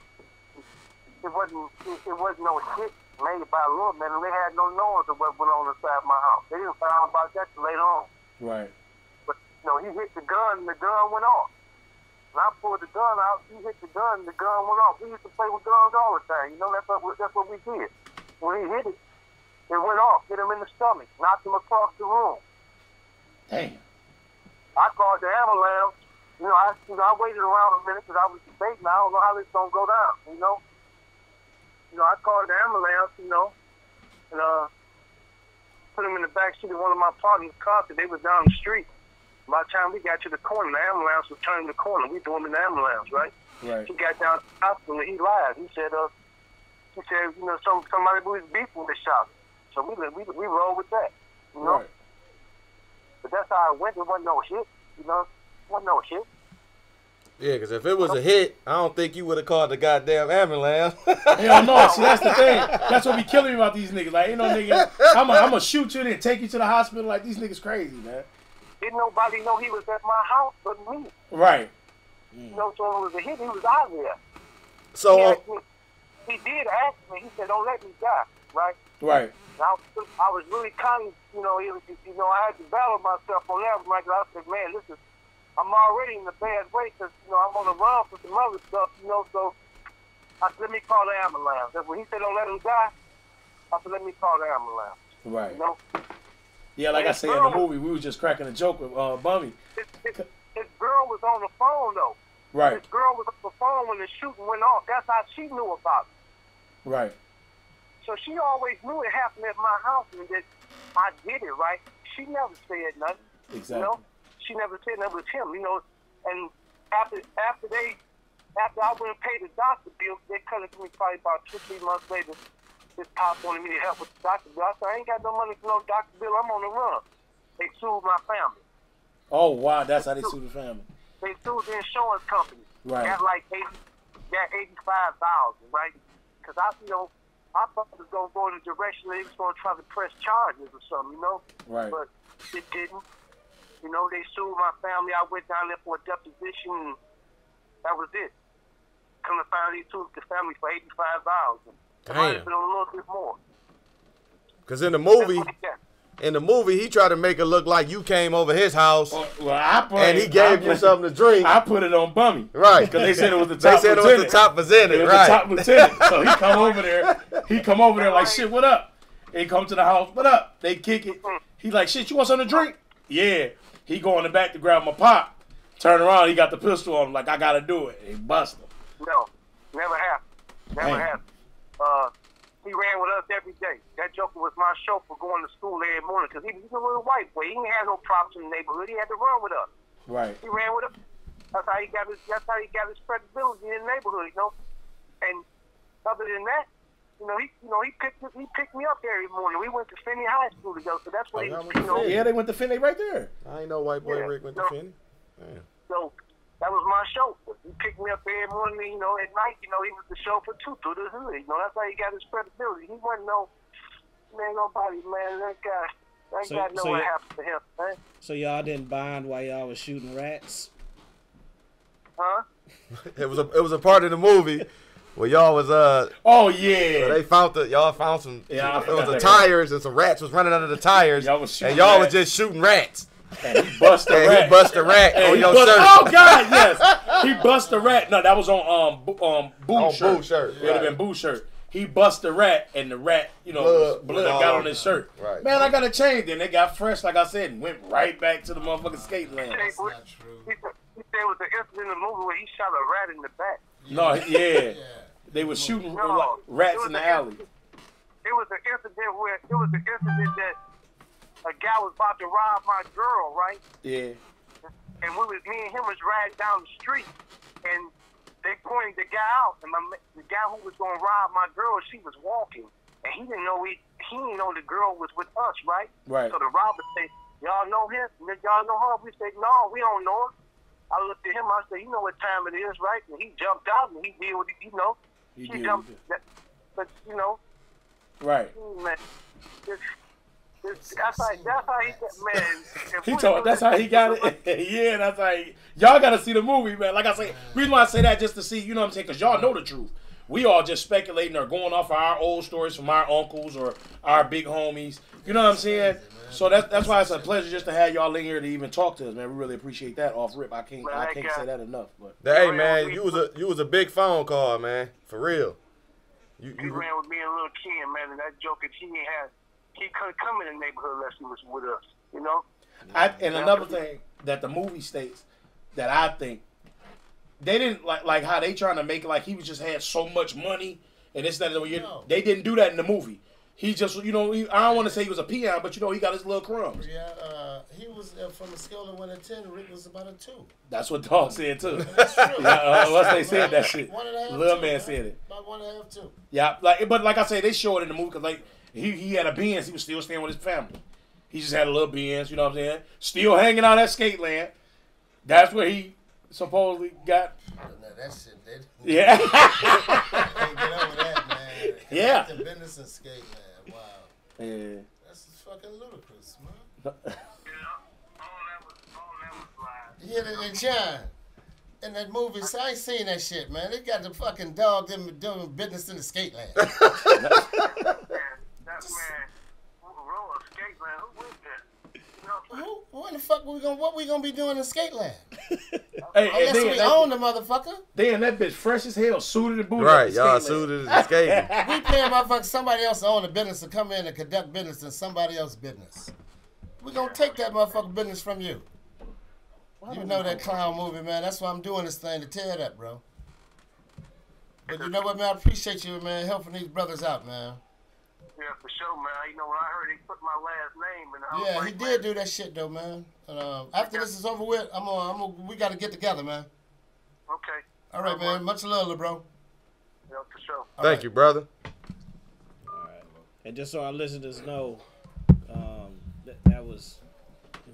It wasn't no hit made by a little man, and they had no knowledge of what went on inside my house. They didn't find out about that till later on. Right. But, he hit the gun, and the gun went off. And I pulled the gun out, he hit the gun, and the gun went off. We used to play with guns all the time. That's what we did. When he hit it, it went off, hit him in the stomach, knocked him across the room. Damn. I called the ambulance. I waited around a minute because I was debating. I don't know how this going to go down, I called the ambulance, and put him in the back seat of one of my partner's cars because they was down the street. By the time we got to the corner, the ambulance was turning the corner. We threw him in the ambulance, right? Right. He got down to the hospital and he lied. He said, somebody was beefing with the shop. So we rolled with that, Right. But that's how it went. There wasn't no hit, wasn't no hit. Yeah, because if it was a hit, I don't think you would have called the goddamn ambulance. Hell no. See, that's the thing. That's what be killing me about these niggas. Like, nigga, I'm gonna shoot you and take you to the hospital. Like, these niggas crazy, man. Didn't nobody know he was at my house but me. Right. So when it was a hit, he was out there. So, he did ask me. He said, "Don't let me die," right? Right. And I was really kind of, I had to battle myself on that. Like, I said, man, I'm already in a bad way because, I'm on the run for some other stuff, so I said, let me call the ambulance. And when he said, don't let him die, I said, let me call the ambulance. Right. Yeah, like I said in the movie, we was just cracking a joke with Bummy. His girl was on the phone, though. Right. His girl was on the phone when the shooting went off. That's how she knew about it. Right. So she always knew it happened at my house and that I did it, right? She never said nothing. Exactly. She never said that was him, And after I went and paid the doctor bill, they cut it to me probably about 2-3 months later. This cop wanted me to help with the doctor bill. I said, I ain't got no money for no doctor bill. I'm on the run. They sued my family. Oh, wow. That's how they sued the family. They sued the insurance company. Right. Got like $85,000, right? Because I thought it was going to go in the direction that they was going to try to press charges or something, Right. But it didn't. They sued my family. I went down there for a deposition, and that was it. Come to find they sued the family for $85,000. It might have been a little bit more. Because in the movie, he tried to make it look like you came over his house and he gave you something to drink. I put it on Bummy. Right. Because they said it was the top lieutenant. They said it was the top lieutenant, It was the top lieutenant. So he come over there like, shit, what up? And he come to the house, what up? They kick it. He like, shit, you want something to drink? Yeah. He go in the back to grab my pop. Turn around, he got the pistol on him like, I got to do it. He bust him. No, never happened. Never happened. He ran with us every day. That joker was my chauffeur going to school every morning because he was a little white boy. He didn't have no problems in the neighborhood. He had to run with us. Right. He ran with us. That's how he got his credibility in the neighborhood, And other than that, he picked me up every morning. We went to Finney High School together, so that's what Yeah, they went to Finney right there. I ain't know white boy Rick went to Finney. Yeah. So that was my chauffeur. He picked me up every morning, at night, he was the chauffeur too, through the hood. That's how he got his credibility. He wasn't nobody, man. That guy, got what happened to him, man. So y'all didn't bond while y'all was shooting rats? Huh? It was a part of the movie where y'all was Oh yeah. So y'all found some. Yeah, it was the tires and some rats was running under the tires. Y'all was just shooting rats. And he bust a rat. He bust a rat on your shirt. Oh God, yes. He bust a rat. No, that was on Boo shirt. Boo shirt. It would have been Boo shirt. He bust a rat, and the rat, blood got on his shirt. Right. Man, I got a change. Then they got fresh, like I said, and went right back to the motherfucking skate land. That's not true. He said it was the incident in the movie where he shot a rat in the back. No, yeah. They were shooting rats in the alley. It was an incident that a guy was about to rob my girl, right? Yeah. And me and him was riding down the street, and they pointed the guy out, and the guy who was gonna rob my girl, she was walking, and he didn't know the girl was with us, right? Right. So the robber said, "Y'all know him? Y'all know her?" We said, "No, we don't know her." I looked at him. I said, "You know what time it is, right?" And he jumped out and he did what he jumped. But right. Man, that's how he got, man. He told that's how he got it. Yeah, that's how y'all gotta see the movie, man. Like I say, reason why I say that just to see, you know what I'm saying, because y'all know the truth. We all just speculating or going off of our old stories from our uncles or our big homies. You know what I'm saying? So that's why it's a pleasure just to have y'all in here to even talk to us, man. We really appreciate that off rip. I can't say that enough. But hey, man, you was a big phone call, man. For real. He ran with me and Lil Ken, man, and that joker, he couldn't come in the neighborhood unless he was with us, you know? And another thing that the movie states that I think, they didn't like how they trying to make it like he was just had so much money and this, that, and they didn't do that in the movie. He just, I don't want to say he was a peon, but he got his little crumbs. Yeah, he was from a scale of 1 to 10. Rick was about a 2. That's what Dog said too. That's true. Once they said that shit, 1.5, Lil 2, Man said it. About 1.5, 2. Yeah, but like I say, they show it in the movie because like he had a Benz, he was still staying with his family. He just had a little Benz, you know what I'm saying? Still hanging out at skate land. That's where he supposedly got. No, that shit, yeah. Can't get over that, man. Yeah. The business and skate, man. Wow. Yeah. That's fucking ludicrous, man. All that was lies. Yeah, and John, in that movie, so I ain't seen that shit, man. They got the fucking dog doing business in the skate land. That man, roll a skate land. Who is that? What the fuck what we gonna be doing in skate land? Hey, unless we own the motherfucker. Damn, that bitch fresh as hell, suited and booted. Right, y'all suited and skating. We paying motherfucker somebody else to own the business to come in and conduct business in somebody else's business. We gonna take that motherfucking business from you. You know that clown movie, man. That's why I'm doing this thing, to tear it up, bro. But you know what, man? I appreciate you, man, helping these brothers out, man. Yeah, for sure, man. When I heard he put my last name in the house. Yeah, he did do that shit, though, man. And, after this is over with, we got to get together, man. Okay. All right, man. Much love, little bro. Yeah, for sure. Thank you, brother. All right. And just so our listeners know, that was,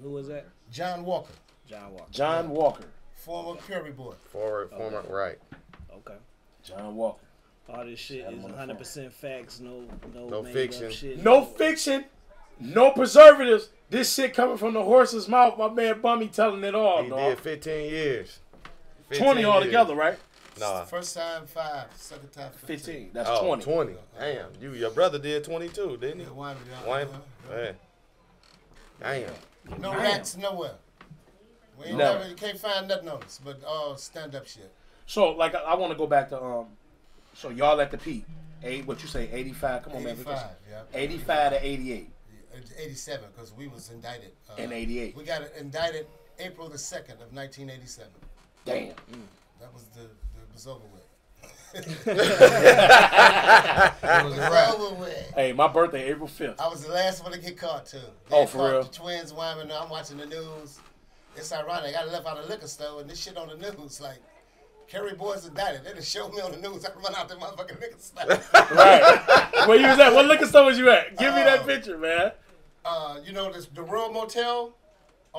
who was that? John Walker. John Walker. Former Curry Boy. Former, right. Okay. John Walker. All this shit is 100% facts, no fiction. Shit. No fiction, no preservatives. This shit coming from the horse's mouth. My man Bummy telling it all, He dog. did 15 years. 20 altogether, right? Nah. First time 5, second time 15. That's 20. 20. Damn. Your brother did 22, didn't he? One. Yeah. Damn. No rats nowhere. We ain't never, you can't find nothing on us, but all stand-up shit. So, like, I want to go back to, so y'all at the peak. What you say, 85? Come on, 85, man. yeah. 85 to 88. 87, because we was indicted. In 88. We got indicted April the 2nd of 1987. Damn. That was it was over with. It was over with. Hey, my birthday, April 5th. I was the last one to get caught, too. For real? The twins, Wyman. I'm watching the news. It's ironic. I left out a liquor store, and this shit on the news, like, Curry Boyz indicted. They just showed me on the news. I run out the motherfucking liquor store. Right. Where you was at? What liquor store was you at? Give me that picture, man. You know the Royal Motel?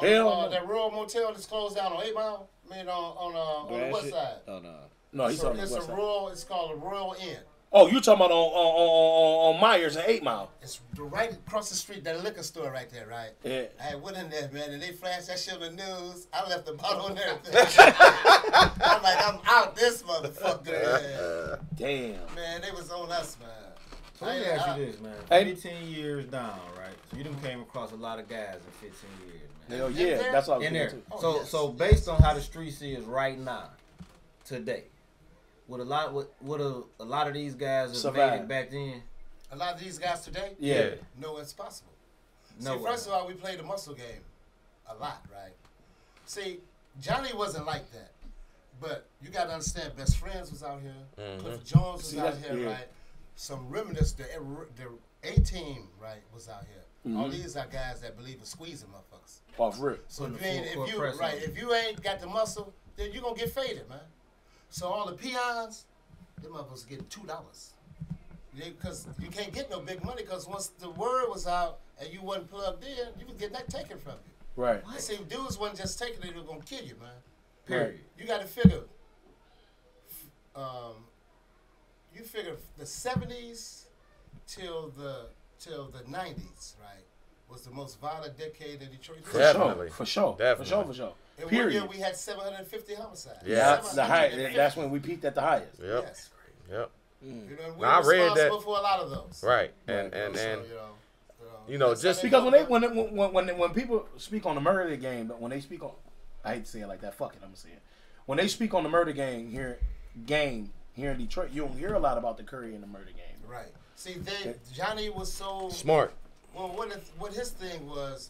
That Royal Motel that's closed down on 8 Mile? I mean, on the west side. Oh, no. No, he's talking about the west side. It's called a Royal Inn. Oh, you talking about on Myers and 8 Mile? It's right across the street, that liquor store right there, right? Yeah. I went in there, man, and they flashed that shit on the news. I left the bottle and everything. I'm like, I'm out this motherfucker. Man. Damn. Man, they was on us, man. So let me ask you this, man. 15 years down, right? So you done came across a lot of guys in 15 years, man. Hell yeah, that's all in there. Oh, so based on how the streets is right now, today, would a lot of these guys have made it back then? A lot of these guys today? Yeah. No, it's possible. No. See, first of all, we played the muscle game a lot, right? See, Johnny wasn't like that. But you got to understand, Best Friends was out here. Cliff Jones was out here, right? Some remnants, the A-Team, right, was out here. All these are guys that believe in squeezing motherfuckers. Off rip. So if you ain't got the muscle, then you're going to get faded, man. So all the peons, them motherfuckers get $2. Because you can't get no big money because once the word was out and you wasn't plugged in, you was getting that taken from you. Right. I see dudes wasn't just taking it, they were going to kill you, man. Period. You got to figure, you figure the 70s till the 90s, right, was the most violent decade in Detroit. Definitely. For sure. Definitely. For sure. In Period. 1 year, we had 750 homicides. Yeah. That's when we peaked at the highest. Yep. Yes. Yep. You know, Now, I we're read responsible that. for a lot of those. Right. So, Just Because when people speak on the murder game, when they speak on, I hate to say it like that. Fuck it, I'm gonna say it. When they speak on the murder game here in Detroit, you don't hear a lot about the Curry and the murder game. Right. See, Johnny was so smart. Well, what his thing was,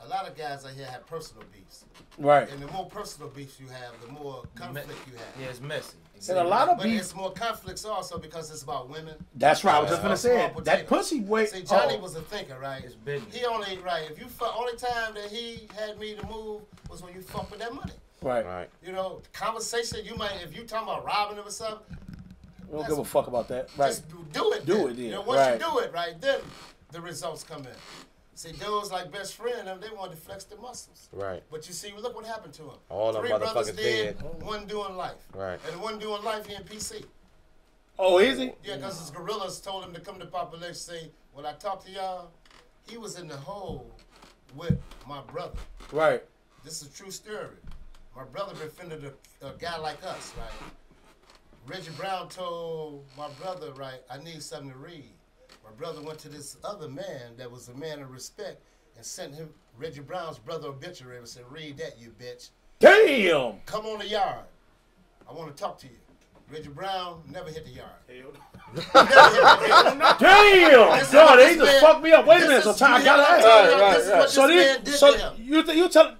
a lot of guys out here have personal beefs. Right. And the more personal beefs you have, the more conflict you have. Yeah, it's messy. And a lot of but beef. it's more conflicts also because it's about women. That's right. I was just gonna say it. That pussy boy. See, Johnny was a thinker, right? It's business. He only if you only time that he had me to move was when you fuck with that money. Right. Right. You know, conversation you might if you talking about robbing him or something. We don't give a fuck about that. Right. Just do it. Do then. it then. You know, once Right. you do it, right, then the results come in. See, dudes like best friend, they wanted to flex their muscles. Right. But you see, look what happened to him. All them 3 brothers motherfuckers dead. One doing life. Right. And one doing life, he in PC. Oh, is he? Yeah, because his gorillas told him to come to population. Say, when I talk to y'all, he was in the hole with my brother. Right. This is a true story. My brother befriended a guy like us, right? Reggie Brown told my brother, right, I need something to read. My brother went to this other man that was a man of respect and sent him Reggie Brown's brother obituary and said, read that, you bitch. Damn. Come on the yard. I want to talk to you. Reggie Brown never hit the yard. Damn. God, they just fucked me up. Wait a minute. So time I gotta ask. So you tell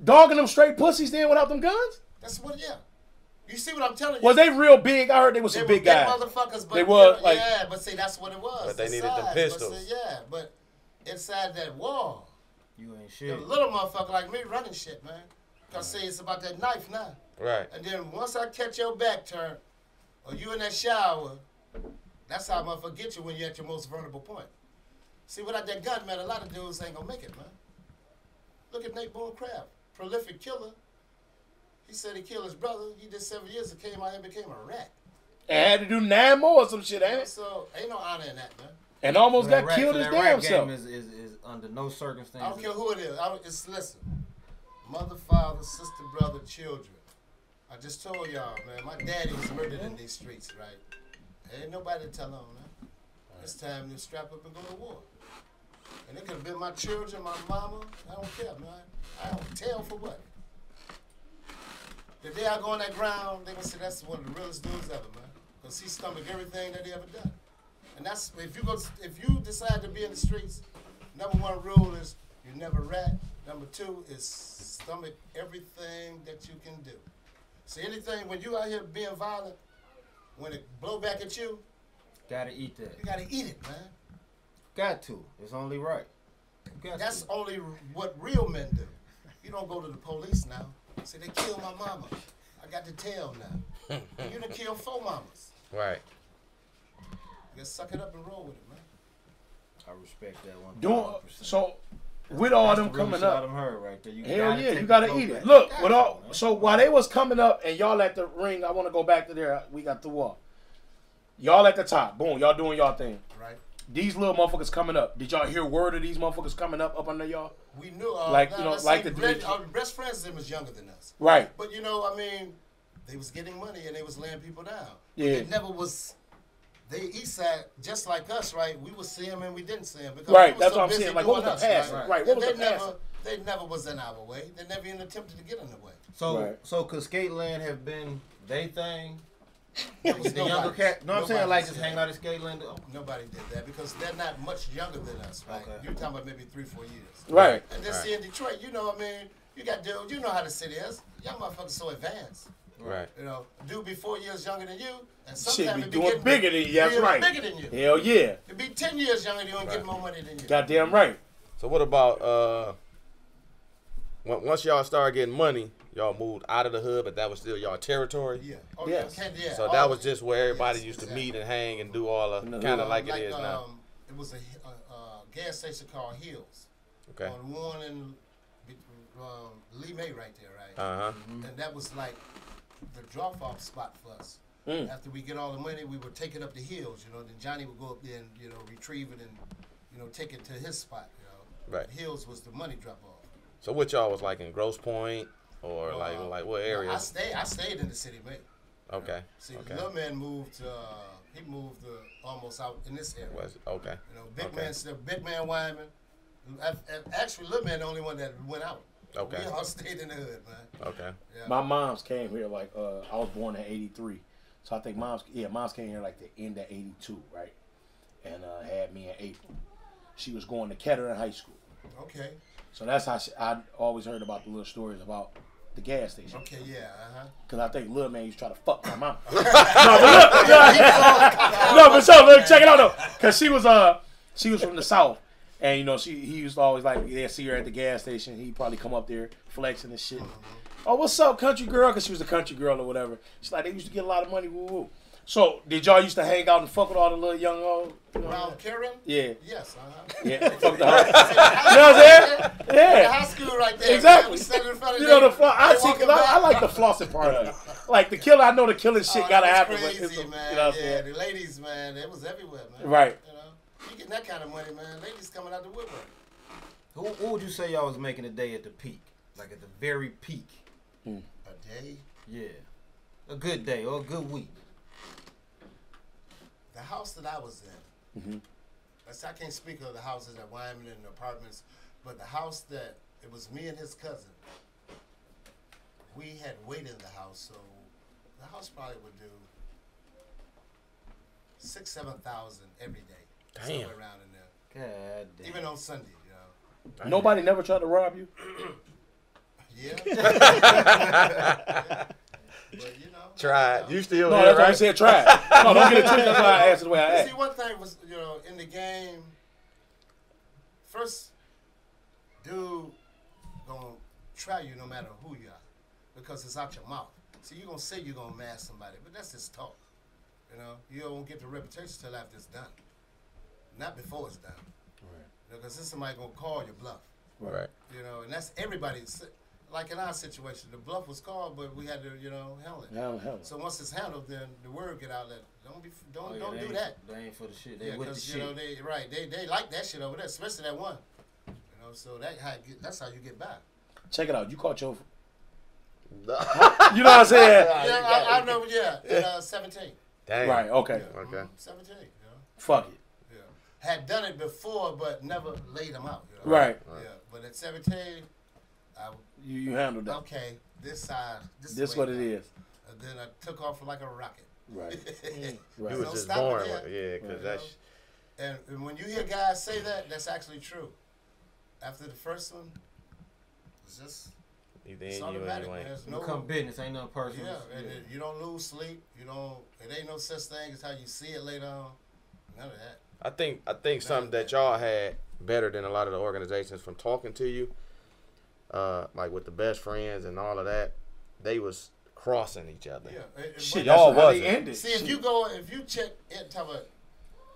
dogging them straight pussies then without them guns? That's what, yeah. You see what I'm telling you? Was they real big? I heard they was some big guys. Motherfuckers, but they were like, yeah, but see, that's what it was. But they needed size. the pistols. But see, yeah, but inside that wall, You ain't shit. the little motherfucker like me running shit, man. Cause see, it's about that knife now. Right. And then once I catch your back turn, or you in that shower, that's how motherfucker get you when you're at your most vulnerable point. See, without that gun, man, a lot of dudes ain't gonna make it, man. Look at Nate Boone-Craft, prolific killer. He said he killed his brother. He did 7 years and came out here and became a rat. and had to do 9 more or some shit, ain't it? So ain't no honor in that, man. And almost got killed his damn self. Is under no circumstances. I don't care who it is. Listen, mother, father, sister, brother, children. I just told y'all, man, my daddy was murdered in these streets, right? Ain't nobody to tell on, man. It's time to strap up and go to war. And it could have been my children, my mama. I don't care, man. I don't tell for what. The day I go on that ground, they gonna say that's one of the realest dudes ever, man. Cause he stomached everything that he ever done. And that's if you decide to be in the streets, number 1 rule is you never rat. Number 2 is stomach everything that you can do. See, anything when you out here being violent, when it blow back at you, Gotta eat that. you gotta eat it, man. Got to. It's only right. That's only what real men do. You don't go to the police now. Say they killed my mama. I got the tail now. You done killed 4 mamas. Right. You gotta suck it up and roll with it, man. I respect that one. So with all them coming up, Them heard right there. hell yeah, you gotta eat it. Look, with all so while they was coming up and y'all at the ring, I want to go back to there. We got the wall. Y'all at the top, boom, y'all doing y'all thing. Right. These little motherfuckers coming up. Did y'all hear word of these motherfuckers coming up under y'all? We knew, like you know, like our best friends of them was younger than us. Right. But you know, I mean, they was getting money and they was laying people down. Yeah. It never was. They east side just like us, right? We would see them and we didn't see them because right. We That's so what I'm busy saying. Like what was the doing past? Right. What was the past? They never was in our way. They never even attempted to get in the way. So could Skateland have been they thing? It was The younger cat. No, I'm saying like just hang out at Skateland. Nobody did that because they're not much younger than us, right? Okay. You're talking about maybe 3-4 years. Right. And then see in Detroit, you know, I mean, you got dudes, you know how the city is. Young motherfuckers so advanced. Right. You know, dude be 4 years younger than you, and Shit, sometimes be doing bigger than you. That's right. Bigger than you. Hell yeah. It be 10 years younger than you and get more money than you. Goddamn right. So what about once y'all start getting money, y'all moved out of the hood, but that was still y'all territory. Yeah. Oh, Yes. yeah. So that was just where everybody used to meet and hang and do all the kind of like it is now. It was a gas station called Hills. Okay. On one in Lee May right there, right? Uh huh. And that was like the drop-off spot for us. After we get all the money, we would take it up the hills, you know. Then Johnny would go up there and, you know, retrieve it and, you know, take it to his spot, you know. Right. Hills was the money drop-off. So what y'all was like in Grosse Pointe or like what area? I stayed in the city, mate. Okay. See, Okay. little man moved. He moved almost out in this area. Okay. You know, big man Wyman. Actually, little man the only one that went out. Okay. We all stayed in the hood, man. Okay. Yeah. My mom's came here like I was born in '83, so I think mom's came here like the end of '82, right? And had me in April. She was going to Kettering High School. Okay. So that's how I always heard about the little stories about the gas station. Okay, yeah, Cause I think little man used to try to fuck my mom. No, but so look, check it out though. Cause she was from the South, and you know he used to always like see her at the gas station. He'd probably come up there flexing and shit. Oh, what's up, country girl? Cause she was a country girl or whatever. She's like they used to get a lot of money. Woo woo. So did y'all used to hang out and fuck with all the little young old? Around Karen? Yeah. Yes. Yeah. Fuck the house. You know what I'm saying? Yeah. The high school right there. Exactly. Man. In front of You know them. the floss. I see, cause I like the flossing part of it. Like the killer, I know the killing shit gotta happen. Crazy, but it's man. you know what I'm saying? The ladies, man, it was everywhere, man. Right. You know, you getting that kind of money, man. Ladies coming out the woodwork. Who would you say y'all was making a day at the peak? Like at the very peak? A day? Yeah. A good day or a good week. The house that I was in, I can't speak of the houses at Wyman and the apartments, but the house that, it was me and his cousin. We had weight in the house, so the house probably would do 6,000-7,000 every day. Damn. Somewhere around in there. God damn. Even on Sunday, you know. Nobody never tried to rob you? Yeah. But you know. Tried. You still No, here, that's why I right? said try. No, don't get it twisted. That's why I asked the way I asked. See, one thing was, you know, in the game, first dude gonna try you no matter who you are, because it's out your mouth. See, you're gonna say you're gonna mash somebody, but that's just talk. You know, you don't get the reputation till after it's done, not before it's done. Right. Because then somebody gonna call your bluff. Right. You know, and that's everybody. Like in our situation, the bluff was called, but we had to, you know, handle it. Hell. So once it's handled, then the word get out that don't do they that. They ain't for the shit. They Yeah, with the because shit. you know they like that shit over there, especially that one. You know, so that's how you get by. Check it out. You caught your. You know what I'm saying? Yeah, I know. Yeah, 17. Damn. Right. Okay. Yeah, Okay. 17. You know. Fuck it. Yeah, had done it before, but never laid them out. You know? Right. Yeah, but at 17, You handled that. okay, this This what it is. And then I took off like a rocket. Right. You Right. was Don't just stop born it there. with it. Yeah, because that's. And when you hear guys say that, that's actually true. After the first one, it's just Either it's in you or automatic. you Man. ain't. There's It no become business. Ain't nothing personal. Yeah, and you don't lose sleep. You don't. It ain't no such thing as how you see it later on. None of that. I think something that y'all had better than a lot of the organizations from talking to you, like with the best friends and all of that, they was crossing each other. Yeah, Shit, y'all that's how wasn't. they ended. See, if you check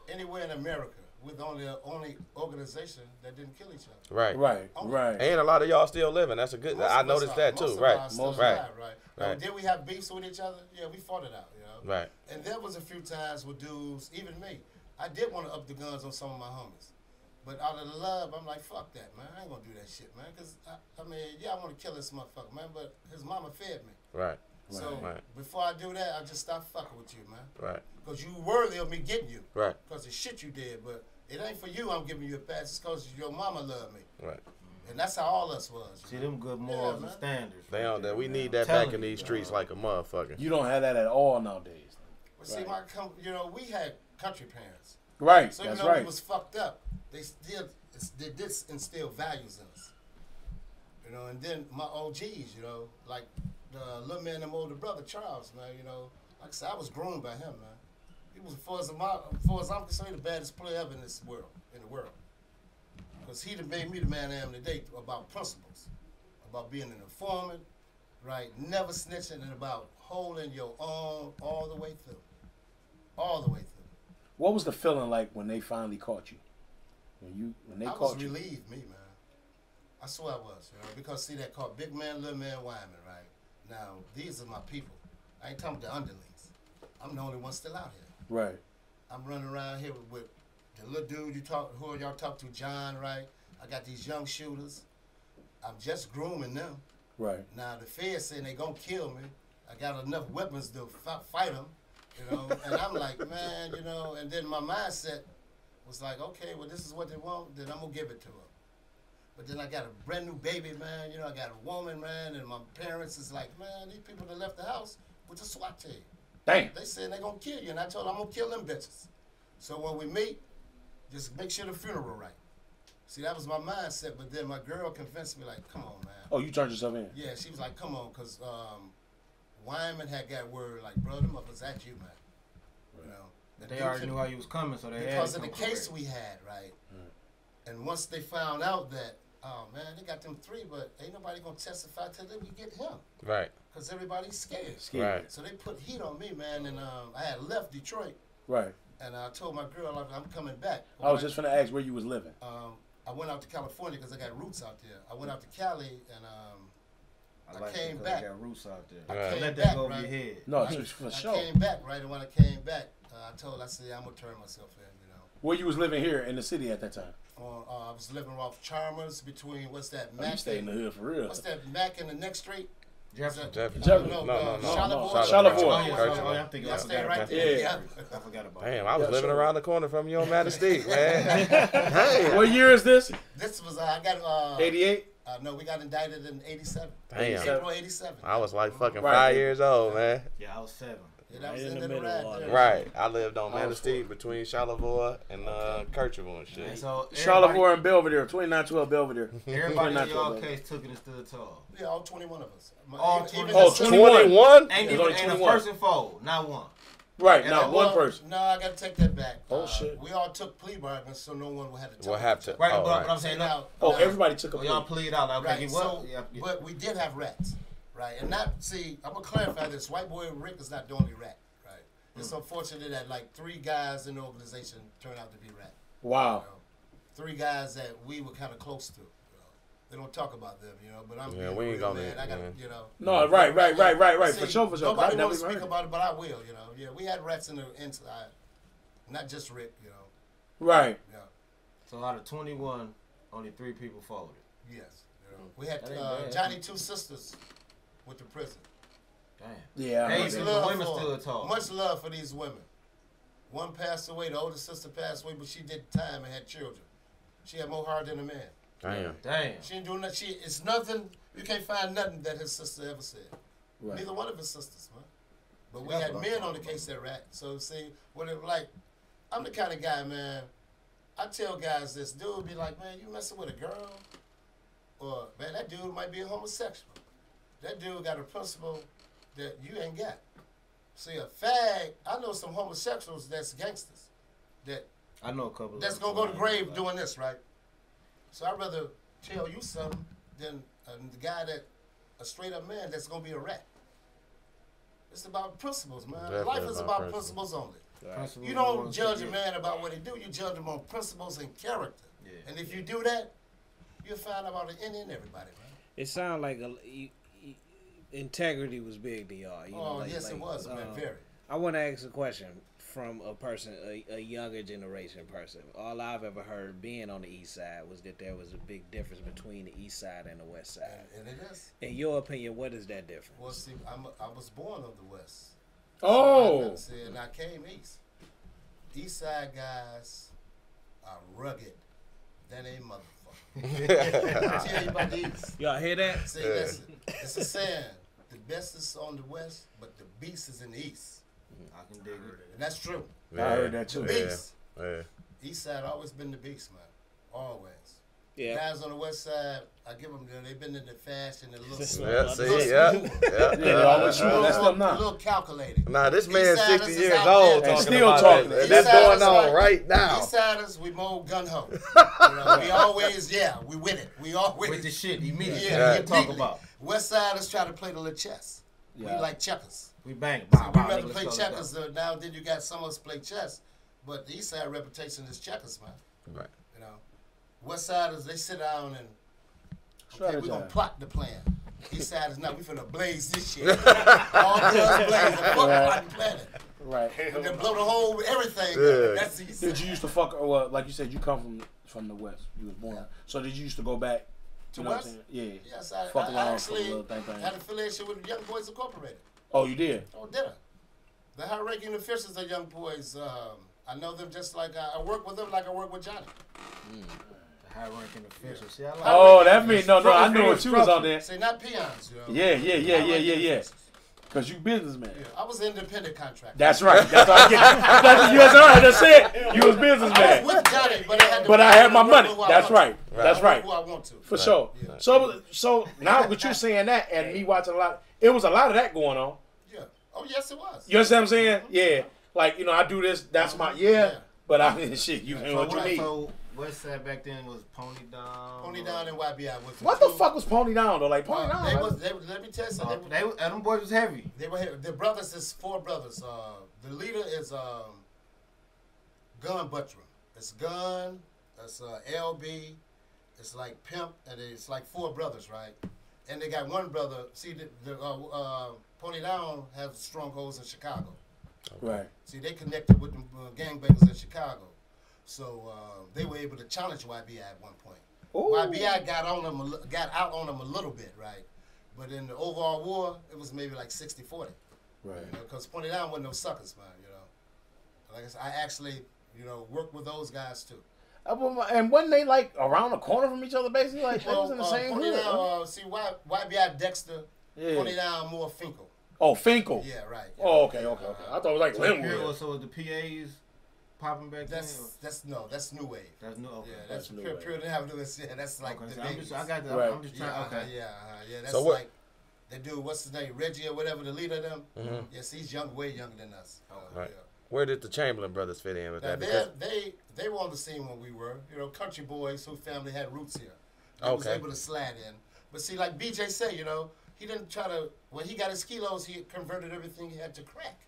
anywhere in America, we're the only organization that didn't kill each other. Right. Right. And a lot of y'all still living. That's a good. Most I of us noticed are. that too. Most of Right. us are still Right. alive, right. Now, Right. did we have beefs with each other? Yeah, we fought it out. You know. Right. And there was a few times with dudes, even me. I did want to up the guns on some of my homies. But out of the love, I'm like, fuck that, man. I ain't going to do that shit, man. Because, I mean, yeah, I want to kill this motherfucker, man. But his mama fed me. Right. So, Right. before I do that, I just stop fucking with you, man. Right. Because you worthy of me getting you. Right. Because the shit you did. But it ain't for you I'm giving you a pass. It's because your mama loved me. Right. And that's how all us was. See them good morals and man. standards. They right on there, that. We man. need that Telling back in you, these dog. streets like a motherfucker. You don't have that at all nowadays. But see, you know, we had country parents. Right. So even That's though we right. was fucked up, they did instill values in us. You know, and then my OGs, you know, like the little man and my older brother Charles, man, you know, like I said, I was groomed by him, man. He was, as far as I'm concerned, the baddest player ever in the world. Because he done made me the man I am today about principles, about being an informant, right? Never snitching and about holding your own all the way through. All the way through. What was the feeling like when they finally caught you? When they I caught was you? relieved, me, man. I swear I was, you know, because see that called big man, little man, Wyman, right? Now, these are my people. I ain't talking about the underlings. I'm the only one still out here. Right. I'm running around here with the little dude who y'all talk to, John, right? I got these young shooters. I'm just grooming them. Right. Now, the feds saying they gonna kill me. I got enough weapons to fight them, you know? And I'm like, man, you know, and then my mindset was like, okay, well, this is what they want, then I'm gonna give it to them. But then I got a brand new baby, man. You know, I got a woman, man, and my parents is like, man, these people that left the house with a SWAT team. Damn. They said they gonna kill you, and I told them I'm gonna kill them bitches. So when we meet, just make sure the funeral right. See, that was my mindset, but then my girl convinced me, like, come on, man. Oh, you turned yourself in? Yeah, she was like, come on, because Wyman had got word, like, bro, them motherfuckers at you, man. You know? They already knew how you was coming, so they because had of the case we had, right? And once they found out that, oh man, they got them 3, but ain't nobody gonna testify till we get him. Right. Cause everybody's scared. Right. So they put heat on me, man, and I had left Detroit. Right. And I told my girl, like, I'm coming back. I was just finna ask where you was living. I went out to California because I got roots out there. I went out to Cali and I came back. I got roots out there. I came Let back, that go over right? your head. No, I for sure. came back, right? And when I came back, I said, I'm gonna turn myself in, you know. Where you was living here in the city at that time? I was living off Chalmers between, what's that, Oh, Mac? you stayed in the hood for real. What's that, Mac in the next street? Jefferson. No, Charlotte. Charlotte. I'm thinking I I stayed forgot right about there. Yeah. Yeah. I forgot about Damn, I was living around the corner from you on Manistee, man. What year is this? This was, I got, 88? no, we got indicted in 87. Damn. April 87. I was like fucking Right. 5 years old, man. Yeah, I was 7. Yeah, that was Right in in the the middle ride of there. it. Right. I lived on Manistee between Charlevoix and Kercheval and shit. And so Charlevoix and Belvedere, 2912 Belvedere. everybody in 2912 y'all Belvedere. case took it and stood tall. Yeah, all 21 of us. All Even 21. the sister- 21? Ain't There's even only ain't a 21. person fold, not one. Right, And now one person. No, I got to take that back. Oh, shit. We all took plea bargains, so no one had to talk. We'll have to. Right, Oh, but right. I'm saying now, Oh, everybody took a oh, y'all plea. plead out. Like, okay, Right, you so, what? Yeah. but we did have rats, right? And not, see, I'm going to clarify this. White boy Rick is not the only rat, right? It's unfortunate that like 3 guys in the organization turned out to be rat. Wow. You know? 3 guys that we were kind of close to. You know? They don't talk about them, you know, but I'm Yeah, being we ain't real, gonna, man. I got, man. you know. No, right. See, For sure. Nobody Never wants to even speak heard. about it, but I will, you know. Yeah, we had rats in the inside. Not just Rick, you know. Right. Yeah. So out of 21, only 3 people folded. Yes. You know. We had That ain't bad. Johnny 2 sisters with the prison. Damn. Yeah. Hey, I so heard the that. women still tall. Much love for these women. One passed away, the older sister passed away, but she did time and had children. She had more heart than a man. Damn. Damn. She ain't doing nothing. It's nothing. You can't find nothing that his sister ever said. Right. Neither one of his sisters, man. But we That's had what I'm men on the talking case that rat. So see, what it like? I'm the kind of guy, man. I tell guys this. Dude be like, man, you messing with a girl, or man, that dude might be a homosexual. That dude got a principle that you ain't got. See, a fag. I know some homosexuals that's gangsters. That I know a couple. that's of gonna go to them. grave doing this, right? So I'd rather tell you something than the guy that a straight up man that's gonna be a rat. It's about principles, man. Definitely Life is about principles only. Principles You are the don't ones judge that a get- man about what he do. You judge him on principles and character. Yeah. And if you do that, you'll find out about any and everybody, man. It sounded like integrity was big to y'all. You know, Oh, like, yes, it was, man. Very. I want to ask a question from a person, a younger generation person. All I've ever heard being on the east side was that there was a big difference between the east side and the west side. And it is. In your opinion, what is that difference? Well, see, I was born on the west. Oh. And I came east. East side guys are rugged. That ain't motherfucker. I tell you about the east. Y'all hear that? See, listen, it's a saying. The best is on the west, but the beast is in the east. I can dig it. And that's true. I heard that too. Beast. Yeah. East side always been the beast, man. Always. Yeah. Guys on the west side, I give them, they've been in the fashion and look. Yeah, see, yeah. They always shoot. That's them A now. little calculated. Nah, this man East siders 60 is years out old there. talking Still about talking. it. East This siders going on like- right now. East siders, we mow gun ho. You know, we always, we with it. We always With the shit immediately. Yeah, you talk immediately. about. West Siders try to play the little chess. Yeah. We like checkers. We bang. So Bow, we bow, rather nigga, play let's go, checkers. Now then you got some of us play chess, but the East Side reputation is checkers, man. Right. You know, West Siders they sit down and okay, we're gonna Strategize. plot the plan. East Siders now we finna blaze this shit. All guns blaze. Fuck plot the planet. Right. We can blow the whole everything. Yeah. That's the East Did Side. you used to fuck? Well, like you said, you come from the West. You was born. So did you used to go back? To You know what I'm West? saying? Yeah. Yes, I Fuck around for a actually little thing. had affiliation with Young Boys Incorporated. Oh, you did. Oh, did I? The high-ranking officials of Young Boys, I know them just like I work with them like I work with Johnny. The high-ranking official. See, I like Oh, that means no. I knew what you was on there. Say not peons, you know. Yeah. Cause you businessman. Yeah, I was an independent contractor. That's right. That's what I get. That's you was right. That's it. You was I businessman. was with Johnny, but I had to But I had my work money. who I That's want right. to. That's I right. work who I want to. For sure. Yeah. So now with you saying that and me watching a lot, it was a lot of that going on. Yeah. Oh yes, it was. You understand what I'm saying? Yeah. Like, I do this, that's my but I shit, you know what you need. So West Side back then was Pony Down. Pony Down and YBI was. What the fuck was Pony Down though? Like Pony Down. They like- was. Let me tell you something. Them boys was heavy. They were here. The brothers is 4 brothers. The leader is Gun Buttram. It's Gun. It's LB. It's like Pimp, and it's like 4 brothers, right? And they got one brother. See, the Pony Down have strongholds in Chicago. Right. See, they connected with the gangbangers in Chicago, so they were able to challenge YBI at one point. Ooh. YBI got out on them a little bit, right? But in the overall war, it was maybe like 60-40. Right. Because Pony Down wasn't no suckers, man. Like I said, I actually, worked with those guys too. And wasn't they like around the corner from each other basically? Like they was in the same Pony hood. Down, see, YBI Dexter, Yeah. Pony Down more Finkel. Oh, Finkel. Yeah, right. Oh, okay. I thought it was like So Linwood. the PAs popping back then. That's new wave. That's new. Okay. Yeah, that's New pure. wave. Pure didn't have new. Yeah, that's like Okay, the so babies. Right. I'm just trying. Okay. Yeah. That's So what- like they do. What's his name? Reggie or whatever, the leader of them. Mhm. Yes, he's way younger than us. Right. Where did the Chamberlain brothers fit in with Now, that? Because they were on the scene when we were, country boys whose family had roots here. They was Okay. able to slide in. But see, like BJ said, he didn't try to, when he got his kilos, he converted everything he had to crack.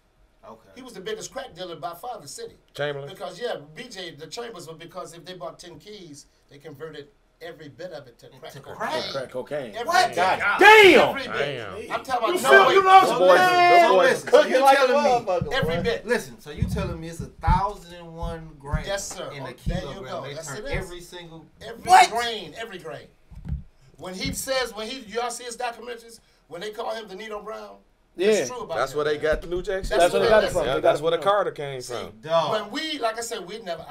Okay. He was the biggest crack dealer by far in the city. Chamberlain. Because, BJ, the Chambers were because if they bought 10 keys, they converted every bit of it to crack To cocaine. Crack cocaine. Every What? bit. God damn! Every bit. Damn. I'm talking You about feel you know Those some boys, man. those boys listen, so cooking you like a telling me motherfucker. every boy. bit. Listen, so you telling me it's 1,001 grams Yes, sir. in Oh, a there you kilogram? go. They Yes, turn it is. every single. Every grain. When he says, y'all see his documentaries, when they call him the Nito Brown, Yeah. it's true about That's him, where they man. got the New Jack City. That's where they got it from. Yeah, They got that's it where the from. Carter came See, from. Dog. when we, like I said, we never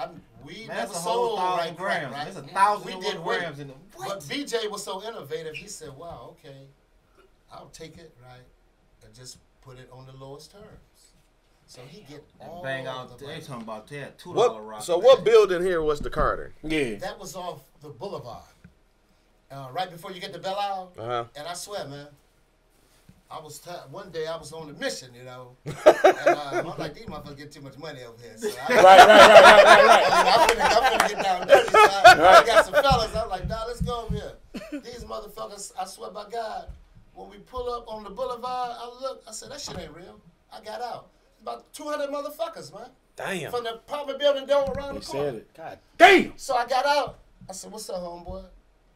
Man, never that's a whole sold 1,000 right crack, grams. right? That's We 1,001 did work. grams in them. But BJ was so innovative, he said, wow, okay, I'll take it, right, and just put it on the lowest terms. So he get all Bang the out. They money. talking about that $2 What? rock. So what building here was the Carter? Yeah. That was off the boulevard, right before you get to Belle Isle. Uh-huh. And I swear, man, one day I was on a mission, and I'm like, these motherfuckers get too much money over here. So Right. I'm finna get down dirty. So I got some fellas. I'm like, nah, let's go over here. These motherfuckers, I swear by God, when we pull up on the boulevard, I said, that shit ain't real. I got out. About 200 motherfuckers, man. Damn. From the apartment building door around He the corner. said it. God damn! So I got out. I said, what's up, homeboy?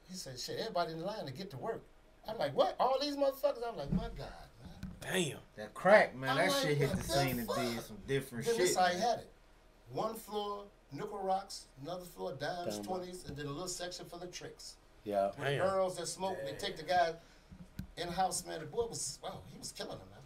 He said, shit, everybody in the line to get to work. I'm like, what? All these motherfuckers? I'm like, my God, man. Damn. That crack, man, I'm that like, shit hit what the the scene and fuck? did some different Then shit. this how he had it. One floor, nickel rocks, another floor, dimes, Damn. 20s, and then a little section for the tricks. Yeah. With Damn. girls that smoke, they take the guy in the house, man. The boy was, he was killing them, man.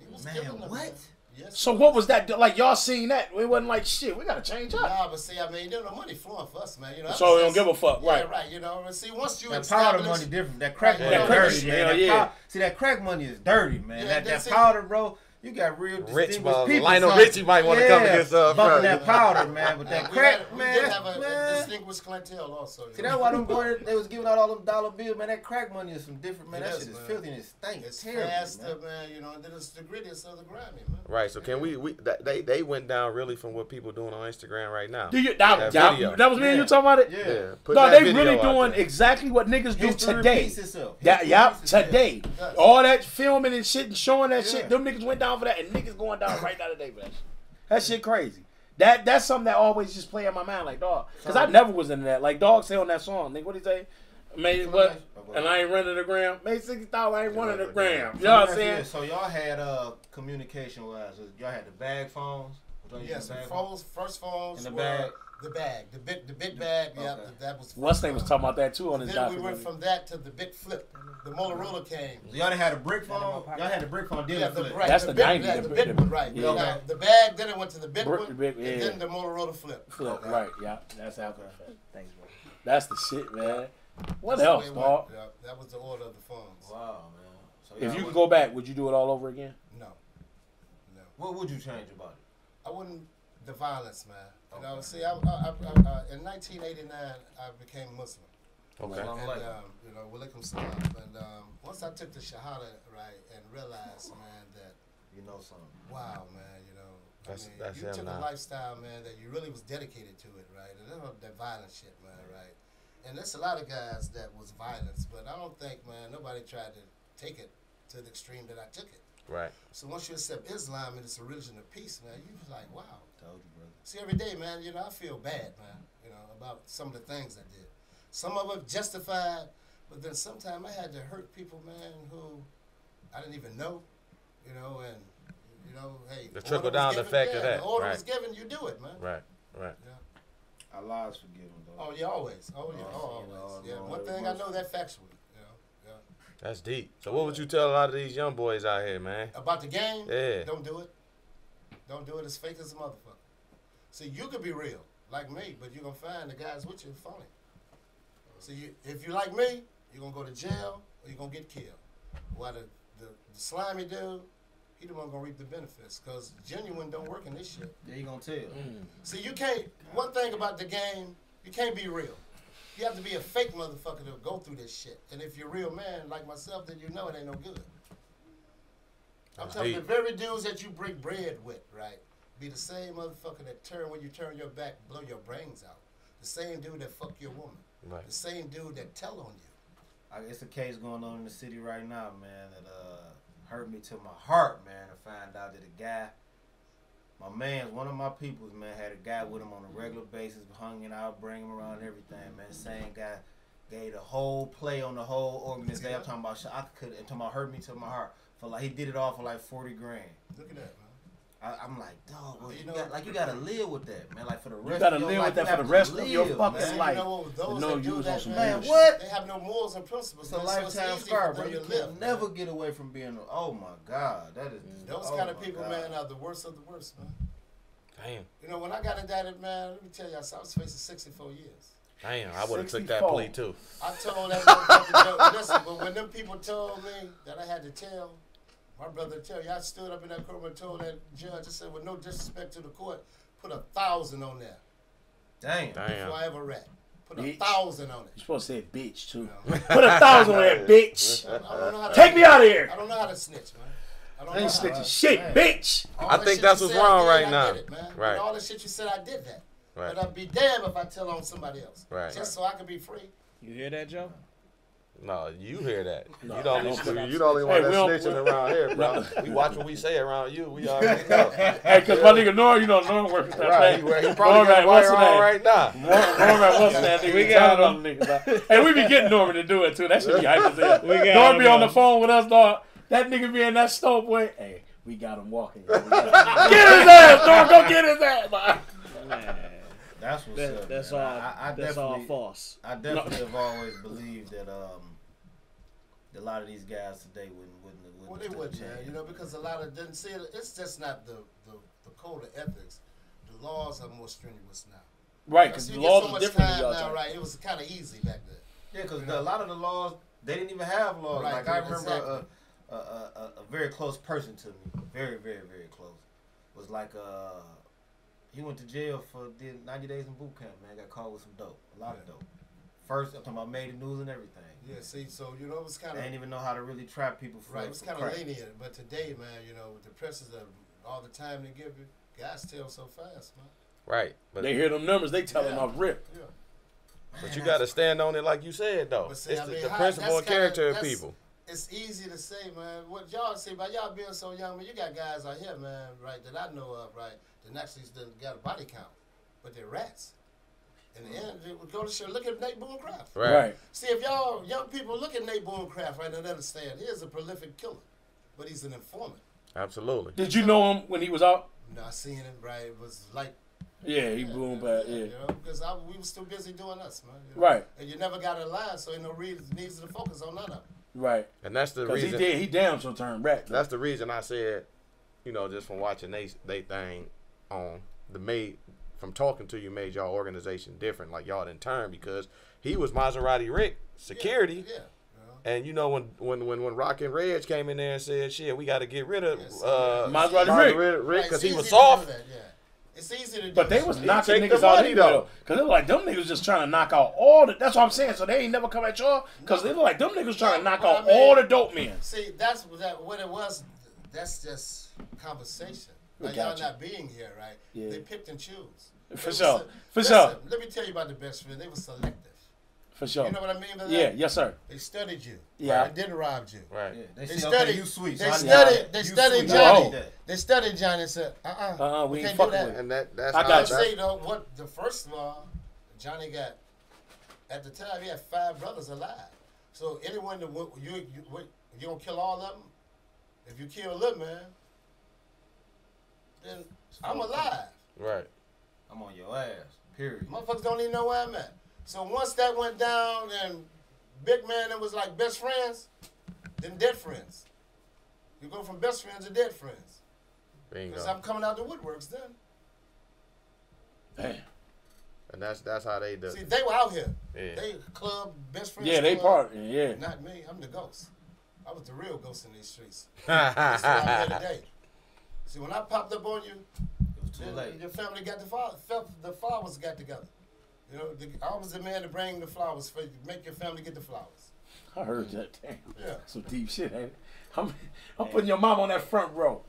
He was Man, killing them, what? man. Yes. So what was that? Like y'all seen that? It wasn't like shit. We gotta change up. Nah, but see, I mean, there's no money flowing for us, man. So we don't give a fuck, Yeah, right? right. And see, once you That powder establish, money different. That crack Right, money yeah, is dirty, crack man. shit, yeah. See, that crack money is dirty, man. Yeah, that that's it. powder, bro. You got real Rich distinguished people. Lionel son. Richie might want to come against us. Bumping that powder, man. But that crack, we man. did have a man. distinguished clientele also. See, that's why them boys, they was giving out all them dollar bills, man. That crack money is some different, man. It that is, shit is man. filthy and it stinks. It's terrible, faster, man. you know, and then it's the grittiest of the grimy, man. Right, so can they went down really from what people doing on Instagram right now. Do you, That video. that was me and you talking about it? Yeah. Put No, that they video really out doing there. exactly what niggas do History today. repeats itself. That, History yep, repeats itself. today. does. All that filming and shit and showing that Yeah. shit, them niggas went down for that, and niggas going down right now today for that shit. That shit crazy. That's something that always just play in my mind, like, dog. Because I never was into that. Like, dog say on that song, nigga, what he say? Made what? And I ain't running the gram. Made 60,000, I ain't running the gram. You know what I'm saying? So y'all had communication wise, y'all had the bag phones. Yes, the phones, first phones. In the bag. The bag, the big bag. Yeah, Okay. that was. What's name was talking about that too on his Then we documentary. went from that to the big flip. The Motorola came. So y'all done had a brick phone. Y'all had the brick phone. Then Yeah, the flip. That's the the big, 90s, yeah, the the big- big one, right? yeah. Now, the bag, then it went to the big Brick- one, the big- yeah. and then the Motorola flip. Flip, Okay. right, yeah. That's how Thanks, bro. That's the shit, man. What That's the else, way it dog? went. Yeah, that was the order of the phones. Wow, man. So If y'all you could went- go back, would you do it all over again? No, no. what would you change about it? I wouldn't. The violence, man. You know, Okay. see, in 1989, I became Muslim. Okay. Salam And, alaikum. you know, walaikum salam. And once I took the Shahada, right, and realized, man, that, You know something. wow, man, you know, That's you him took now. a lifestyle, man, that you really was dedicated to it, right? And that violent shit, man, right? And there's a lot of guys that was violence, but I don't think, man, nobody tried to take it to the extreme that I took it. Right. So once you accept Islam and it's a religion of peace, man, you be like, wow. Told you, brother. See, every day, man, you know, I feel bad, man, you know, about some of the things I did. Some of it justified, but then sometimes I had to hurt people, man, who I didn't even know, you know, and, you know, hey. The trickle-down effect of that, The order right. was given, you do it, man. Right. Right. Yeah. Allah's forgiven, though. Oh, yeah, always. Oh, yeah, You know, always. Yeah, Lord, one Lord, thing I mercy. know that factually, you know, yeah. That's deep. So what would you tell a lot of these young boys out here, man? About the game, Yeah. don't do it. Don't do it. It's fake as a motherfucker. See, you could be real, like me, but you're going to find the guys with you phony. So if you like me, you're going to go to jail or you're going to get killed. While the slimy dude, he the one going to reap the benefits because genuine don't work in this shit. Yeah, you gonna tell. See, you can't, one thing about the game, you can't be real. You have to be a fake motherfucker to go through this shit. And if you're a real man like myself, then you know it ain't no good. I'm That's telling you, deep. the very dudes that you break bread with, right, be the same motherfucker that when you turn your back, blow your brains out. The same dude that fuck your woman. Right. The same dude that tell on you. It's a case going on in the city right now, man, that hurt me to my heart, man, to find out that a guy, my man, one of my peoples, man, had a guy with him on a regular basis, hanging out, bring him around, everything, man. Same guy gave the whole play on the whole organization. I'm talking about, I'm talking about hurt me to my heart. For like, he did it all for like 40 grand. Look at that, man. I'm like, dog, well, You you, know- you gotta live with that, man. Like for the rest You gotta of your live life, with that you for the have rest to of your live, fucking man. life. You know what, those No, that you do was that, on some man, bullshit. What? They have no morals and principles. It's a man, so lifetime easy scar, for bro. them You to can live, never man. get away from being. Oh my God, that is Those oh kind of my people, God. man, are the worst of the worst, man. Damn. You know, when I got indicted, man, let me tell you, I was facing 64 years. Damn. I would have took that 64. plea too. I told that motherfucker, joke. Listen, but when them people told me that I had to tell, my brother tell you, I stood up in that courtroom and told that judge, I said, with no disrespect to the court, put 1,000 on there Damn. before Damn. I ever rat. Put Bitch. 1,000 on it. You're supposed to say bitch too. You know? Put 1,000 on that bitch. I don't know how to, Take me out of here. I don't know how to snitch, man. I don't I ain't know how. snitching shit, bitch. All I that think shit that's you what's said I wrong did, right I now. did it, man. Right. And all the shit you said, I did that. Right. But I'd be damned if I tell on somebody else. Right. Just so I could be free. You hear that, Joe? No, you hear that. No, you don't I listen don't. to you the only one Hey, that's we don't- snitching around here, bro. We watch what we say around you. We already know. Hey, cause my nigga Norm, you know Norm works that Right. thing. He probably got a what's wire his name? on right now. Norman, what's that nigga? We got Telling them niggas out. Hey, we be getting Norman to do it too. That should be hype as hell. We got Norm him, be on the yo. phone with us, dog. That nigga be in that stove, boy. Hey, we got him walking. Yo. Get his ass, Norm. Go get his ass, man. Man, That's what's up. that's man. all. I That's all definitely- false. I definitely have always believed that a lot of these guys today wouldn't. Well, they would, man. You know, because a lot of didn't see it. It's just not the code of ethics. The laws are more strenuous now. Right, because So the you get laws so are much different than time y'all now, time. right? It was kind of easy back then. Yeah, because a lot of the laws they didn't even have laws. Right, like I remember exactly. a very close person to me, very, very, very close. Was like he went to jail for 90 days in boot camp. Man, got caught with some dope, a lot of dope. First, I'm talking about made the news and everything. Yeah, see, so you know it was kind of. They didn't even know how to really trap people for Right, it was kind of crack. lenient, but today, man, you know, with the presses of all the time they give you, guys tell so fast, man. Right. But They hear them numbers, they tell them off rip. Yeah. But you got to stand on it like you said, though. But see, It's I the mean, principle and character of that's- people. It's easy to say, man. What y'all say about y'all being so young, man, you got guys out here, man, right, that I know of, right, that actually still got a body count, but they're rats. In the end, it would go to show, look at Nate Boonecraft. Right. See, if y'all young people look at Nate Boonecraft, right, and understand, he is a prolific killer, but he's an informant. Absolutely. Did you know him when he was out? No, I seen him, right, it was like, Yeah, he blew him back, yeah. you know, because we was too busy doing us, man. You know? Right. And you never got in line, so ain't no reason needs to focus on none of it. Right. And that's the Because reason. he damn sure turned back. That's the reason I said, you know, just from watching they thing on from talking to you made y'all organization different, like y'all didn't turn, because he was Maserati Rick security. Yeah. And you know when Rock and Reg came in there and said, "Shit, we got to get rid of Maserati Rick Right, because it's he was easy to do soft." that, yeah. It's easy to do. But they that. was He knocking take the niggas out money, anyway, though. though. Because they were like, them niggas just trying to knock out all the... That's what I'm saying. So they ain't never come at y'all. Because they were like, them niggas trying to knock Well, out I mean, all the dope men. See, that's what it was. That's just conversation. Like y'all Gotcha. not being here, right? Yeah. They picked and choose. For They sure. was- For listen, sure. Let me tell you about the best friend. They were selective. For sure. You know what I mean by that? Yeah, yes, sir. They studied you. Yeah. They didn't rob you. Right. Yeah, They see, studied. okay, you sweet. They so I need studied. They you studied sweet, Johnny. I need that. They studied Johnny and said, we ain't can't fucking do that. with it. And that's I how got you. Say though, what the first of all, Johnny got at the time he had 5 brothers alive. So anyone that you don't kill all of them. If you kill them, man, then I'm alive. right. I'm on your ass. Period. Motherfuckers don't even know where I'm at. So once that went down and Big Man and was like best friends, then dead friends. You go from best friends to dead friends. Bingo. Because I'm coming out the woodworks then. Damn. And that's how they do. See, they were out here. Yeah. They club, best friends. Yeah, they club. part. Yeah. Not me. I'm the ghost. I was the real ghost in these streets. That's why I'm here today. See, when I popped up on you, It was too then late. your family got the flowers got together. You know, I was the man to bring the flowers for you, make your family get the flowers. I heard that. Damn. Yeah. Some deep shit, ain't it? I'm putting your mom on that front row.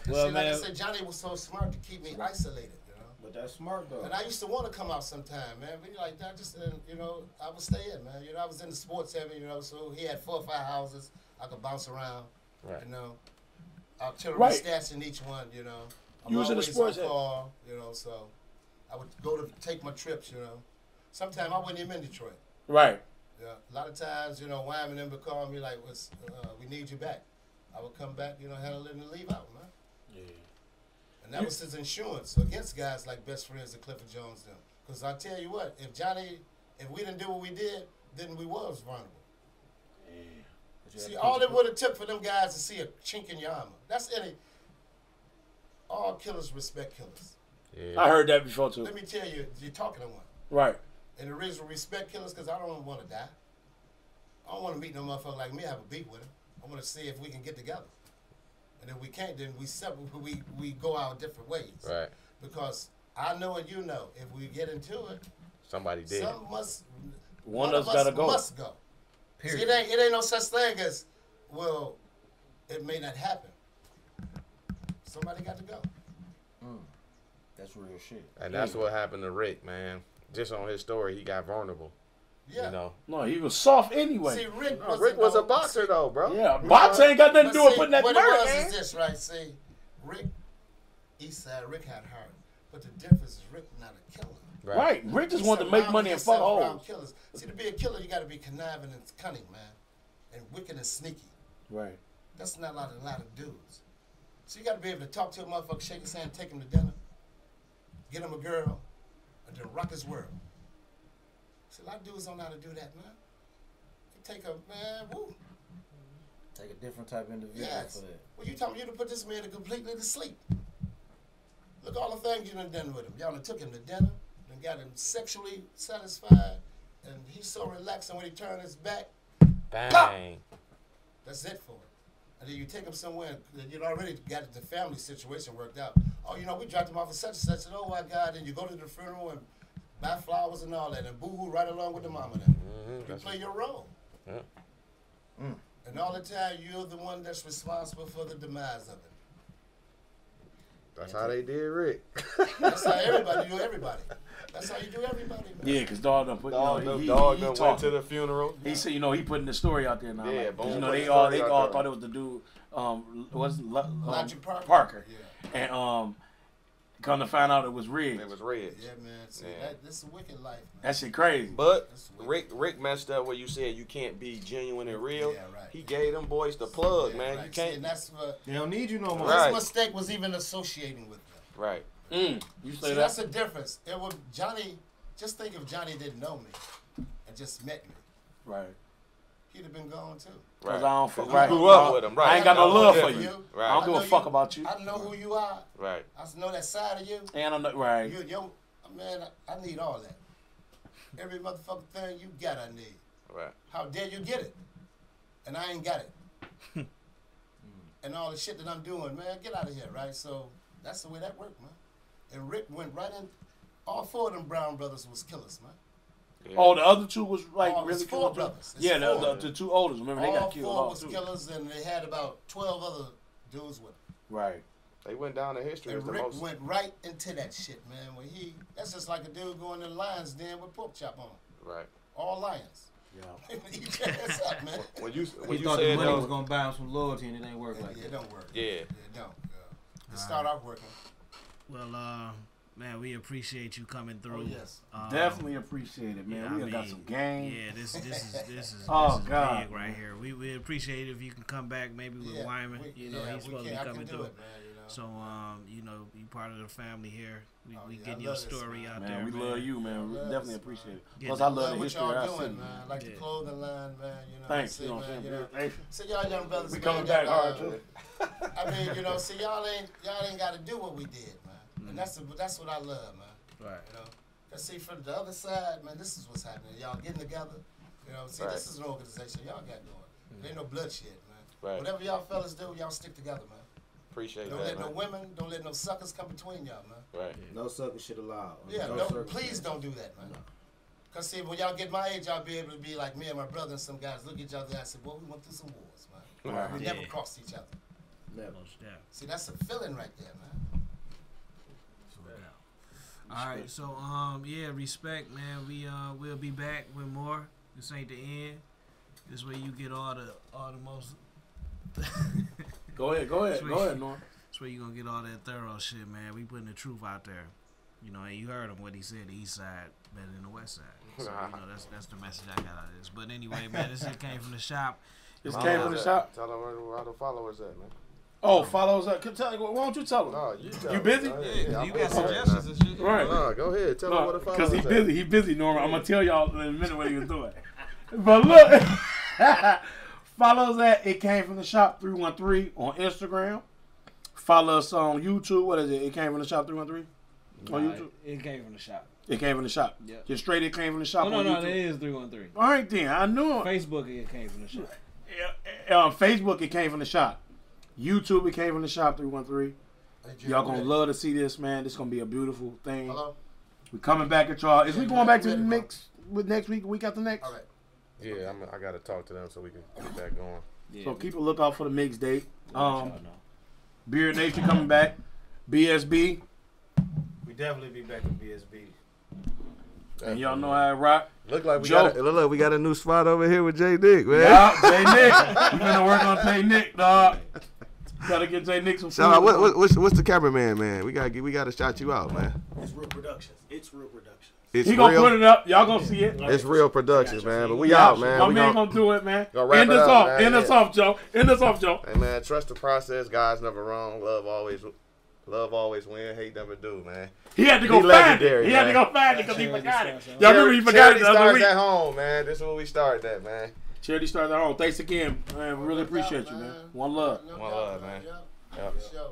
Well, See, like man. I said, Johnny was so smart to keep me isolated, you know. But that's smart though. And I used to want to come out sometime, man. But like that, just you know, I would stay in, man. You know, I was in the sports center, you know, so he had 4 or 5 houses. I could bounce around, Right. you know. Artillery Right. stats in each one, you know. I'm You was in the always sports on center. call, you know. So I would go to take my trips, you know. Sometimes I wasn't even in Detroit. Right. Yeah, a lot of times, you know, Wyman and them would call me like, we need you back. I would come back, you know, handle it and leave out, man. Yeah. And that was his insurance against guys like best friends and Clifford Jones them. Because I tell you what, if we didn't do what we did, then we was vulnerable. But you had See, to all put it would have took for them guys to see a chink in your armor. That's all killers respect killers. Yeah. I heard that before too. Let me tell you, you're talking to one. Right. And the reason we respect killers because I don't want to die. I don't want to meet no motherfucker like me, have a beef with him. I want to see if we can get together. And if we can't, then we go our different ways. Right. Because I know and you know, if we get into it, Somebody did. One of us gotta go. Must go. Period. See, it ain't no such thing as, well, it may not happen. Somebody got to go. That's real shit. And that's what happened to Rick, man. Just on his story, he got vulnerable. Yeah. You know. No, he was soft anyway. See, Rick No, Rick was a boxer though, bro. Yeah, box ain't got nothing to do with putting that what murder, it was man. is this, right? See, Rick, Eastside, Rick had heart. But the difference is Rick not a killer. Right. Rick just He wanted to make surrounded money and fuck himself around hoes. killers. See, to be a killer, you got to be conniving and cunning, man. And wicked and sneaky. Right. That's not a lot of dudes. So you got to be able to talk to a motherfucker, shake his hand, take him to dinner, get him a girl, and then rock his world. See, a lot of dudes don't know how to do that, man. You take a, man, woo. Take a different type of individual Yes. for that. Well, you telling me you to put this man completely to sleep. Look at all the things you done done with him. Y'all done took him to dinner and got him sexually satisfied, and he's so relaxed, and when he turned his back, Bang. That's it for it. And then you take them somewhere, and you already got the family situation worked out. Oh, you know, we dropped them off at such and such, and oh my God, and you go to the funeral and buy flowers and all that, and boo-hoo right along with the mama then. You play your role. Yeah. And all the time, you're the one that's responsible for the demise of it. That's how they did Rick. That's how everybody do everybody. That's how you do everybody, man. Yeah, because Dog done put, Dog he done went talking. to the funeral. He said, he putting the story out there now. Yeah, like, boom, you know, put they the all story out there. thought it was the dude, what's Logic Parker. Yeah. And come to find out it was rigged. It was red. Yeah, man. See, Yeah. this is a wicked life, man. That shit crazy. But That's wicked. Rick messed up where you said you can't be genuine and real. Yeah, right. He gave them boys the plug, Yeah, man. right. You See, can't. and that's what They don't need you no more. Right. this mistake was even associating with them. Right. You say See, that? that's the difference. It would Johnny. Just think if Johnny didn't know me and just met me, Right. he'd have been gone too. Because Right. I don't 'Cause fuck. you Right. grew up with him, right. I ain't got no I know love who for you you. are. Right. I don't I give know a fuck you- about you. I know who you are. Right. I know that side of you. And I know, right. Man, I need all that. Every motherfucking thing you got, I need. Right. How dare you get it? And I ain't got it. And all the shit that I'm doing, man, get out of here, right? So that's the way that worked, man. And Rick went right in. All four of them Brown brothers was killers, man. Yeah. Oh, the other two was like Oh, it's really four killed. brothers. It's Yeah, four. the two oldest. Remember, they all got killed four off was too. killers, and they had about 12 other dudes with them. Right. They went down in history as And the Rick most. went right into that shit, man. When that's just like a dude going to the lion's den with pork chop on. Right. all lions. Yeah. Eat your ass up, man. When you He when you thought the said money was that, gonna buy him some loyalty, and it ain't work like It that. don't work. yeah. It don't. It start off working. Well, man, we appreciate you coming through. Oh, yes. Definitely appreciate it, man. yeah, we I done got mean, some game. Yeah, this is Oh, this is God, big right here. We appreciate it if you can come back maybe with Wyman. He's supposed to be coming through. It, man, So you part of the family here. We I getting your love this, story man. out Man, there. we love you, man. We love definitely this, appreciate it. Yeah, Plus, I I love love the what history of y'all our doing, city. man. I like the Yeah. clothing line, man. Thanks. See, You know what I'm man, saying? Thanks. See, y'all young brothers, We man, coming that, back hard, too. I mean, see, y'all ain't got to do what we did, man. And that's what I love, man. Right. Cause see, from the other side, man, this is what's happening. Y'all getting together. See, Right. this is an organization y'all got going. There ain't no bloodshed, man. Right. Whatever y'all fellas do, y'all stick together, man. Appreciate Don't that, let no man. women, don't let no suckers come between y'all, man. Right. No sucker shit allowed. Yeah, no no, circumstance. please don't do that, man. Cause see, when y'all get my age, y'all be able to be like me and my brother and some guys look at each other and say, "Boy, we went through some wars, man. Right. We Yeah. never crossed each other." Never. Most definitely. See, that's a feeling right there, man. All right, so respect, man. We'll be back with more. This ain't the end. This way you get all the most. Go ahead, Norm. That's where you gonna get all that thorough shit, man. We putting the truth out there. And you heard him what he said. The East Side better than the West Side. So that's the message I got out of this. But anyway, man, this shit came from the shop. This came from the shop. Tell them where the followers at, man. Oh, follows up. Why don't you tell him? No, you tell You them. busy? Go ahead. Yeah, I'm you got busy right suggestions now. and shit. Right. No, go ahead. Tell them where the followers Because at. he busy. He busy, Norman. I'm going to tell y'all in a minute what he was doing. But look. Follow us at It Came From The Shop 313 on Instagram. Follow us on YouTube. What is it? It Came From The Shop 313 on YouTube. It came from the shop. It Came From The Shop. Yeah. Just straight It Came From The Shop Oh, on no, YouTube. it is 313. All right, then. I knew it. Facebook, it came from the shop. Facebook, It Came From The Shop. YouTube, It Came From The Shop 313. Y'all gonna love to see this, man. This gonna be a beautiful thing. Hello? We coming back at y'all. Is Yeah, we going back to the ready, bro. mix with next week after next? All right. Yeah, I got to talk to them so we can get that going. Yeah, So keep a lookout for the mix date. y'all know. Beard Nation coming back. BSB. We definitely be back in BSB. And y'all know how I rock. Look like Joe. we got a new spot over here with J Dick, man. Yeah, J Nick. We gonna work on J Nick, dog. Gotta get J Nick some food. Shout out, what's the cameraman, man? We gotta shout you out, man. It's Real Productions. It's Real Productions. It's He gonna real. put it up. Y'all gonna see it. It's real productions, man. But we Yeah, out, man. My We man gonna, gonna do it, man. gonna wrap End it us up, off. man. End us off, Joe. End us off, Joe. hey, man, trust the process. God's never wrong. Love always win. Hate never do, man. He had to go He find it. legendary, He had to man. go find it because he Charity forgot it. starts Y'all remember he forgot it Charity the other starts week. at home, man. This is where we start that, man. Charity starts at home. Thanks again, man. We really appreciate you, man. One love. No One doubt, love, man. Yeah. Yep. For sure, man.